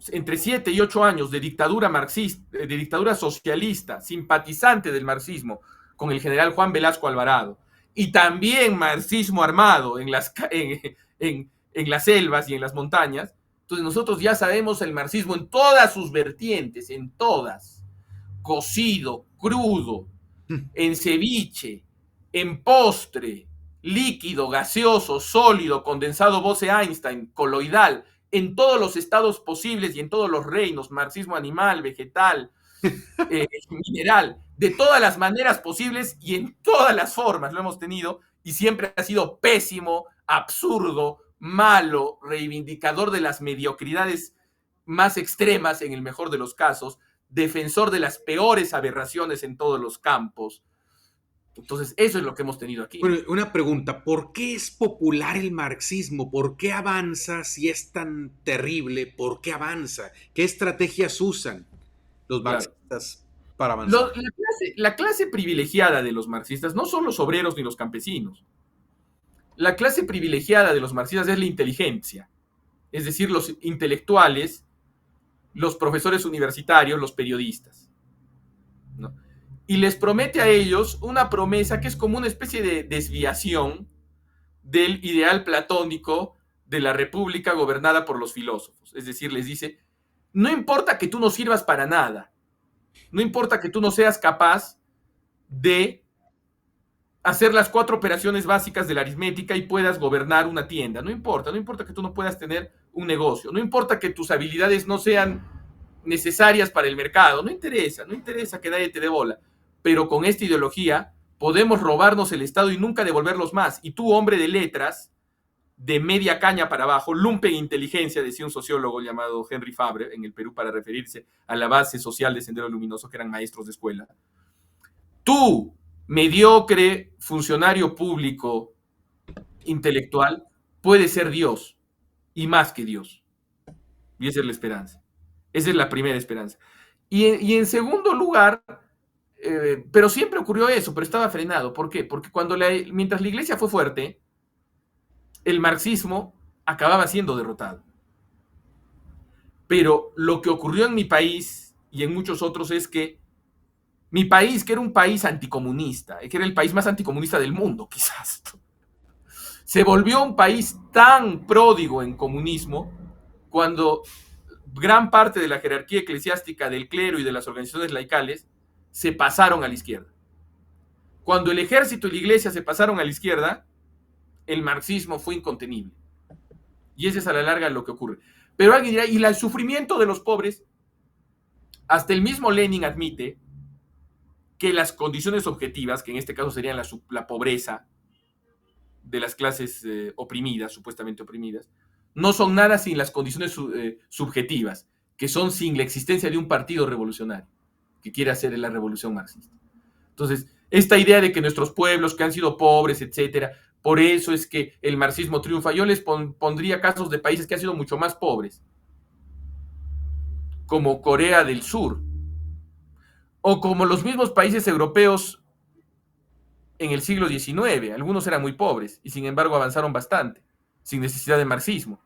entre 7 y 8 años de dictadura marxista, de dictadura socialista, simpatizante del marxismo, con el general Juan Velasco Alvarado, y también marxismo armado en las selvas y en las montañas. Entonces nosotros ya sabemos el marxismo en todas sus vertientes, en todas, cocido, crudo, en ceviche, en postre, líquido, gaseoso, sólido, condensado Bose-Einstein, coloidal, en todos los estados posibles y en todos los reinos, marxismo animal, vegetal, mineral, de todas las maneras posibles y en todas las formas lo hemos tenido y siempre ha sido pésimo, absurdo, malo, reivindicador de las mediocridades más extremas en el mejor de los casos, defensor de las peores aberraciones en todos los campos. Entonces, eso es lo que hemos tenido aquí. Bueno, una pregunta, ¿por qué es popular el marxismo? ¿Por qué avanza si es tan terrible? ¿Por qué avanza? ¿Qué estrategias usan? los claro. marxistas para avanzar? La clase privilegiada de los marxistas no son los obreros ni los campesinos. La clase privilegiada de los marxistas es la inteligencia, es decir, los intelectuales, los profesores universitarios, los periodistas, ¿no? Y les promete a ellos una promesa que es como una especie de desviación del ideal platónico de la república gobernada por los filósofos. Es decir, les dice, no importa que tú no sirvas para nada, no importa que tú no seas capaz de hacer las 4 operaciones básicas de la aritmética y puedas gobernar una tienda. No importa, no importa que tú no puedas tener un negocio, no importa que tus habilidades no sean necesarias para el mercado, no interesa, no interesa que nadie te dé bola. Pero con esta ideología podemos robarnos el Estado y nunca devolverlos más. Y tú, hombre de letras, de media caña para abajo, lumpen inteligencia, decía un sociólogo llamado Henry Fabre en el Perú para referirse a la base social de Sendero Luminoso, que eran maestros de escuela. Tú, mediocre funcionario público intelectual, puedes ser Dios y más que Dios. Y esa es la esperanza. Esa es la primera esperanza. Y en segundo lugar, pero siempre ocurrió eso, pero estaba frenado. ¿Por qué? Porque mientras la iglesia fue fuerte, el marxismo acababa siendo derrotado. Pero lo que ocurrió en mi país y en muchos otros es que mi país, que era un país anticomunista, que era el país más anticomunista del mundo, quizás, se volvió un país tan pródigo en comunismo cuando gran parte de la jerarquía eclesiástica del clero y de las organizaciones laicales se pasaron a la izquierda. Cuando el ejército y la iglesia se pasaron a la izquierda, el marxismo fue incontenible. Y ese es a la larga lo que ocurre. Pero alguien dirá, ¿y el sufrimiento de los pobres? Hasta el mismo Lenin admite que las condiciones objetivas, que en este caso serían la pobreza de las clases oprimidas, supuestamente oprimidas, no son nada sin las condiciones subjetivas, que son sin la existencia de un partido revolucionario que quiere hacer la revolución marxista. Entonces, esta idea de que nuestros pueblos que han sido pobres, etcétera, por eso es que el marxismo triunfa, yo les pondría casos de países que han sido mucho más pobres, como Corea del Sur, o como los mismos países europeos en el siglo XIX. Algunos eran muy pobres y sin embargo avanzaron bastante, sin necesidad de marxismo,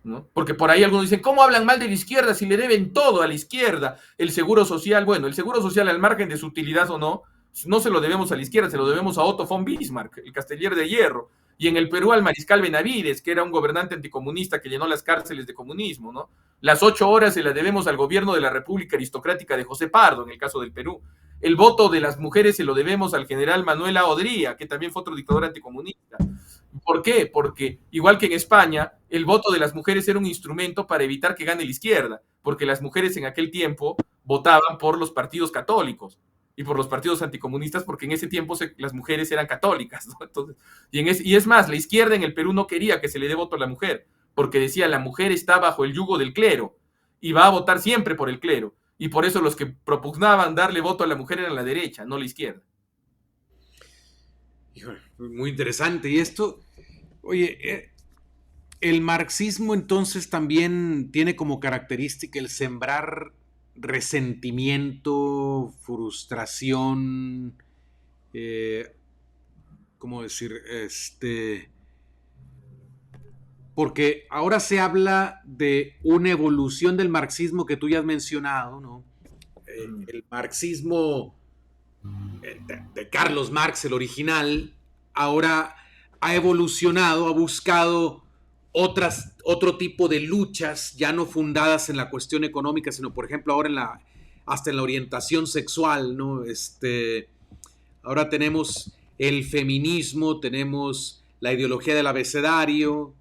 ¿no? Porque por ahí algunos dicen, ¿cómo hablan mal de la izquierda si le deben todo a la izquierda? El seguro social, bueno, el seguro social al margen de su utilidad o no, no se lo debemos a la izquierda, se lo debemos a Otto von Bismarck, el castellер de hierro, y en el Perú al mariscal Benavides, que era un gobernante anticomunista que llenó las cárceles de comunismo, ¿no? Las 8 horas se las debemos al gobierno de la República Aristocrática de José Pardo, en el caso del Perú. El voto de las mujeres se lo debemos al general Manuel A. Odría, que también fue otro dictador anticomunista. ¿Por qué? Porque, igual que en España, el voto de las mujeres era un instrumento para evitar que gane la izquierda, porque las mujeres en aquel tiempo votaban por los partidos católicos y por los partidos anticomunistas, porque en ese tiempo las mujeres eran católicas, ¿no? Entonces, y es más, la izquierda en el Perú no quería que se le dé voto a la mujer, porque decía, la mujer está bajo el yugo del clero y va a votar siempre por el clero. Y por eso los que propugnaban darle voto a la mujer eran la derecha, no la izquierda. Híjole, muy interesante. Y esto, oye, el marxismo entonces también tiene como característica el sembrar resentimiento, frustración, ¿cómo decir? Porque ahora se habla de una evolución del marxismo que tú ya has mencionado, ¿no? El marxismo de Carlos Marx, el original, ahora ha evolucionado, ha buscado otro tipo de luchas, ya no fundadas en la cuestión económica, sino, por ejemplo, ahora hasta en la orientación sexual, ¿no? Ahora tenemos el feminismo, tenemos la ideología del abecedario,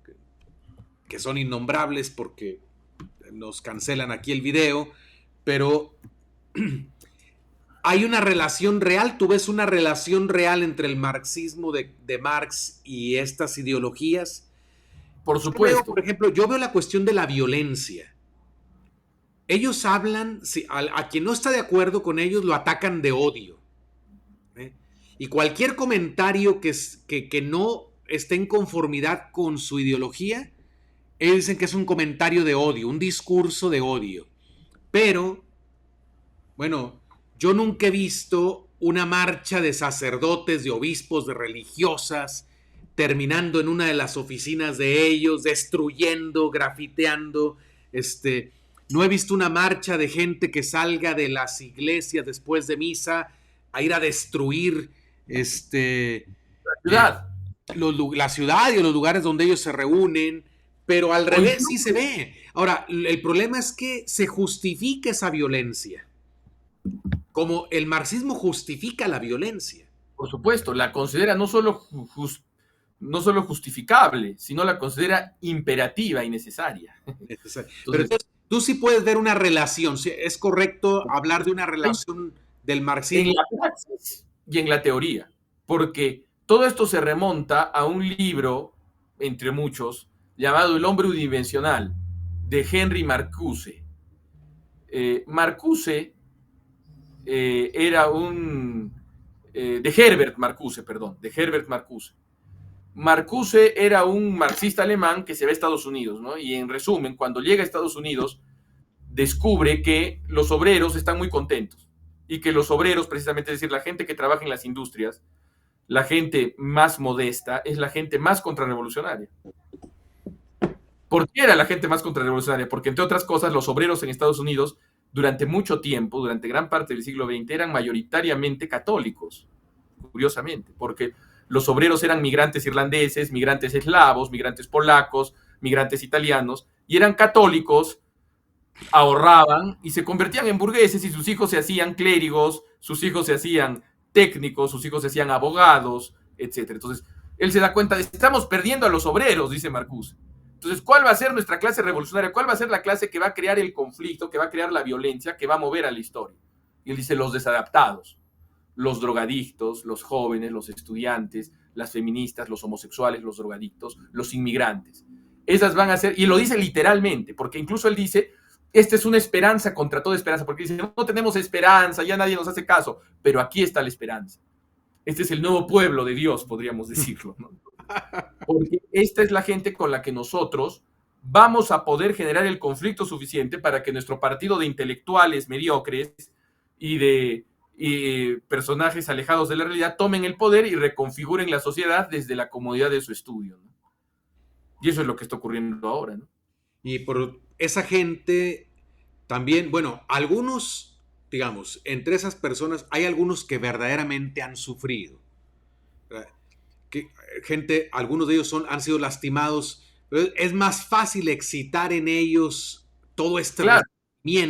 que son innombrables porque nos cancelan aquí el video, pero hay una relación real, tú ves una relación real entre el marxismo de Marx y estas ideologías. Por supuesto. Por ejemplo, yo veo la cuestión de la violencia. Ellos hablan, a quien no está de acuerdo con ellos lo atacan de odio. Y cualquier comentario que no esté en conformidad con su ideología, ellos dicen que es un comentario de odio, un discurso de odio. Pero Bueno, yo nunca he visto una marcha de sacerdotes, de obispos, de religiosas, terminando en una de las oficinas de ellos, destruyendo, grafiteando. Este, no he visto una marcha de gente que salga de las iglesias después de misa a ir a destruir eh, Ciudad. la ciudad y los lugares donde ellos se reúnen, pero al O revés sí incluso, se ve. Ahora, el problema es que se justifica esa violencia, como el marxismo justifica la violencia. por supuesto, la considera no solo justificable, sino la considera imperativa y necesaria. Pero Entonces, entonces, tú sí puedes ver una relación, ¿sí? Es correcto hablar de una relación del en marxismo. la praxis y en la teoría, porque todo esto se remonta a un libro, entre muchos, llamado El hombre unidimensional, de Henry Marcuse. Marcuse era un... de Herbert Marcuse, perdón, de Herbert Marcuse. Marcuse era un marxista alemán que se va a Estados Unidos, ¿no? Y en resumen, cuando llega a Estados Unidos, descubre que los obreros están muy contentos y que los obreros, precisamente, es decir, la gente que trabaja en las industrias, la gente más modesta, es la gente más contrarrevolucionaria. ¿Por qué era la gente más contrarrevolucionaria? Porque, entre otras cosas, los obreros en Estados Unidos, durante mucho tiempo, durante gran parte del siglo XX, eran mayoritariamente católicos, curiosamente, porque los obreros eran migrantes irlandeses, migrantes eslavos, migrantes polacos, migrantes italianos, y eran católicos, ahorraban y se convertían en burgueses y sus hijos se hacían clérigos, sus hijos se hacían técnicos, sus hijos se hacían abogados, etcétera. Entonces, él se da cuenta de estamos perdiendo a los obreros, dice Marcuse. Entonces, ¿cuál va a ser nuestra clase revolucionaria? ¿Cuál va a ser la clase que va a crear el conflicto, que va a crear la violencia, que va a mover a la historia? Y él dice los desadaptados, los drogadictos, los jóvenes, los estudiantes, las feministas, los homosexuales, los drogadictos, los inmigrantes. Esas van a ser, y lo dice literalmente, porque incluso él dice, esta es una esperanza contra toda esperanza, porque dice, no tenemos esperanza, ya nadie nos hace caso, pero aquí está la esperanza. Este es el nuevo pueblo de Dios, podríamos decirlo, ¿no? Porque esta es la gente con la que nosotros vamos a poder generar el conflicto suficiente para que nuestro partido de intelectuales mediocres y de personajes alejados de la realidad tomen el poder y reconfiguren la sociedad desde la comodidad de su estudio, ¿no? Y eso es lo que está ocurriendo ahora, ¿no? Y por esa gente también, bueno, algunos, digamos, entre esas personas hay algunos que verdaderamente han sufrido. ¿Verdad? Que gente, algunos de ellos han sido lastimados, pero es más fácil excitar en ellos todo este Claro,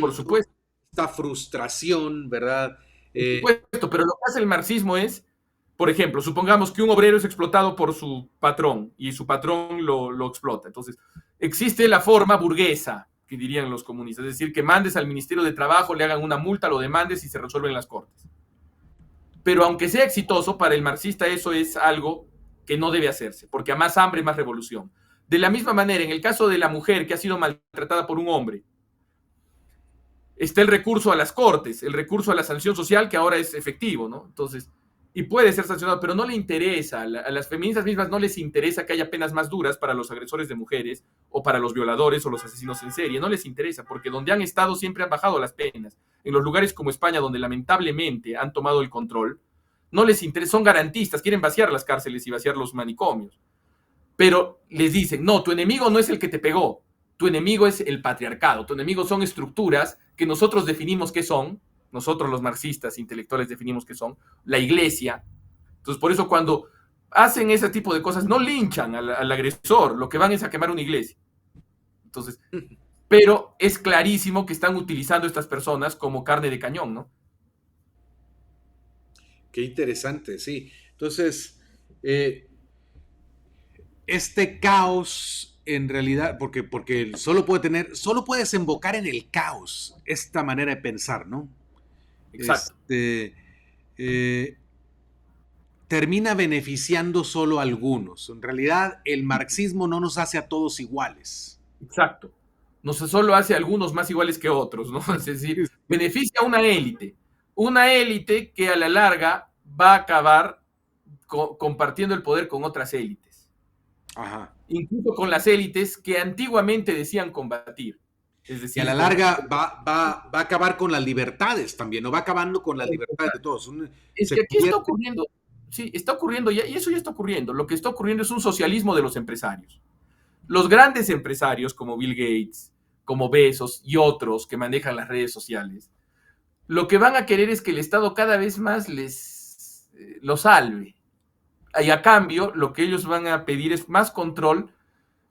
por resentimiento, supuesto. esta frustración, ¿verdad? Por supuesto, pero lo que hace el marxismo es, por ejemplo, supongamos que un obrero es explotado por su patrón y su patrón lo explota. Entonces, existe la forma burguesa, que dirían los comunistas, es decir, que mandes al Ministerio de Trabajo, le hagan una multa, lo demandes y se resuelve en las cortes. Pero aunque sea exitoso, para el marxista eso es algo que no debe hacerse, porque a más hambre, más revolución. De la misma manera, en el caso de la mujer que ha sido maltratada por un hombre, está el recurso a las cortes, el recurso a la sanción social que ahora es efectivo, ¿no? Entonces, y puede ser sancionado, pero no le interesa, a las feministas mismas no les interesa que haya penas más duras para los agresores de mujeres o para los violadores o los asesinos en serie, no les interesa, porque donde han estado siempre han bajado las penas. En los lugares como España, donde lamentablemente han tomado el control, no les interesa, son garantistas, quieren vaciar las cárceles y vaciar los manicomios. Pero les dicen, no, tu enemigo no es el que te pegó, tu enemigo es el patriarcado, tu enemigo son estructuras que nosotros definimos qué son, nosotros los marxistas intelectuales definimos qué son, la iglesia. Entonces, por eso cuando hacen ese tipo de cosas, no linchan al agresor, lo que van es a quemar una iglesia. Entonces, pero es clarísimo que están utilizando a estas personas como carne de cañón, ¿no? Qué interesante, sí. Entonces, eh, este caos en realidad, porque solo puede desembocar en el caos, esta manera de pensar, ¿no? Exacto, Este, eh, termina beneficiando solo a algunos. En realidad, el marxismo no nos hace a todos iguales. exacto. No se solo hace a algunos más iguales que otros, ¿no? Es decir, beneficia a una élite que a la larga va a acabar compartiendo el poder con otras élites, Ajá. incluso con las élites que antiguamente decían combatir. Es Y a decir, la como larga va a acabar con las libertades también, ¿no? Va acabando con las libertades de todos. es Se que aquí está convierte. ocurriendo, sí, está ocurriendo ya, y eso ya está ocurriendo. Lo que está ocurriendo es un socialismo de los empresarios. Los grandes empresarios como Bill Gates, como Bezos y otros que manejan las redes sociales, lo que van a querer es que el Estado cada vez más les lo salve. Y a cambio, lo que ellos van a pedir es más control,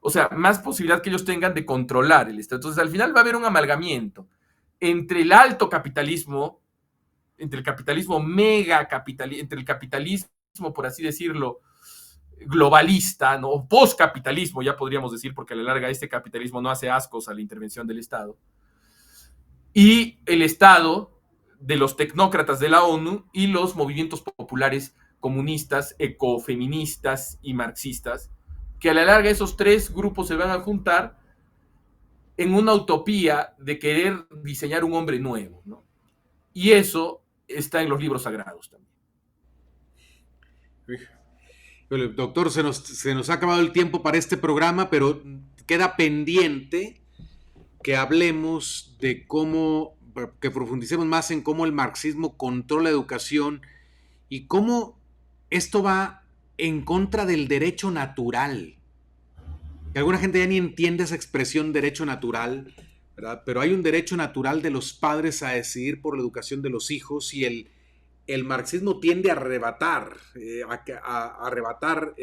o sea, más posibilidad que ellos tengan de controlar el Estado. Entonces, al final va a haber un amalgamiento entre el alto capitalismo, entre el capitalismo mega capital, entre el capitalismo, por así decirlo, globalista, ¿no? Postcapitalismo, ya podríamos decir, porque a la larga este capitalismo no hace ascos a la intervención del Estado, y el Estado de los tecnócratas de la ONU y los movimientos populares comunistas, ecofeministas y marxistas, que a la larga esos tres grupos se van a juntar en una utopía de querer diseñar un hombre nuevo, ¿no? Y eso está en los libros sagrados también. Doctor, se nos ha acabado el tiempo para este programa, pero queda pendiente que hablemos de cómo, que profundicemos más en cómo el marxismo controla la educación y cómo esto va en contra del derecho natural. Que alguna gente ya ni entiende esa expresión derecho natural, ¿verdad? Pero hay un derecho natural de los padres a decidir por la educación de los hijos y el marxismo tiende a arrebatar, a arrebatar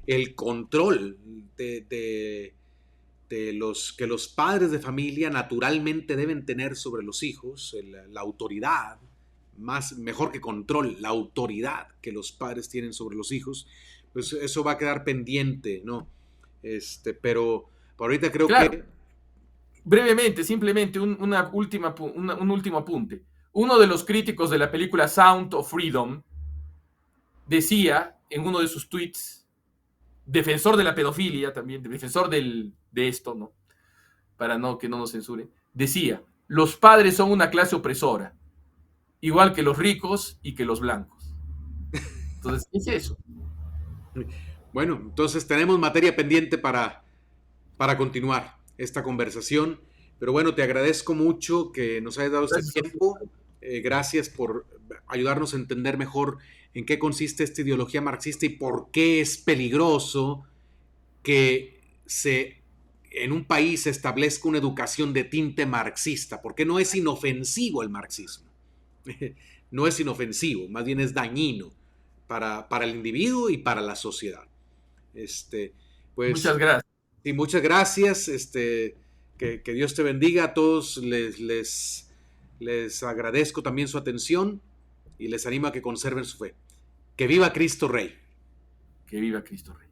el control de los que los padres de familia naturalmente deben tener sobre los hijos, la autoridad, mejor que control, la autoridad que los padres tienen sobre los hijos, pues eso va a quedar pendiente, ¿no? Pero por ahorita creo Claro, que brevemente, simplemente un último apunte. Uno de los críticos de la película Sound of Freedom decía en uno de sus tweets, defensor de la pedofilia también, defensor de esto, ¿no? Para no que no nos censuren, decía, los padres son una clase opresora, igual que los ricos y que los blancos. Entonces, es eso. bueno, entonces tenemos materia pendiente para continuar esta conversación. Pero bueno, te agradezco mucho que nos hayas dado este Gracias a tiempo. Gracias por ayudarnos a entender mejor en qué consiste esta ideología marxista y por qué es peligroso que en un país se establezca una educación de tinte marxista, porque no es inofensivo el marxismo. No es inofensivo, más bien es dañino para el individuo y para la sociedad. Muchas Pues gracias. sí, muchas gracias. Que Dios te bendiga. A todos les agradezco también su atención y les animo a que conserven su fe. Que viva Cristo Rey. Que viva Cristo Rey.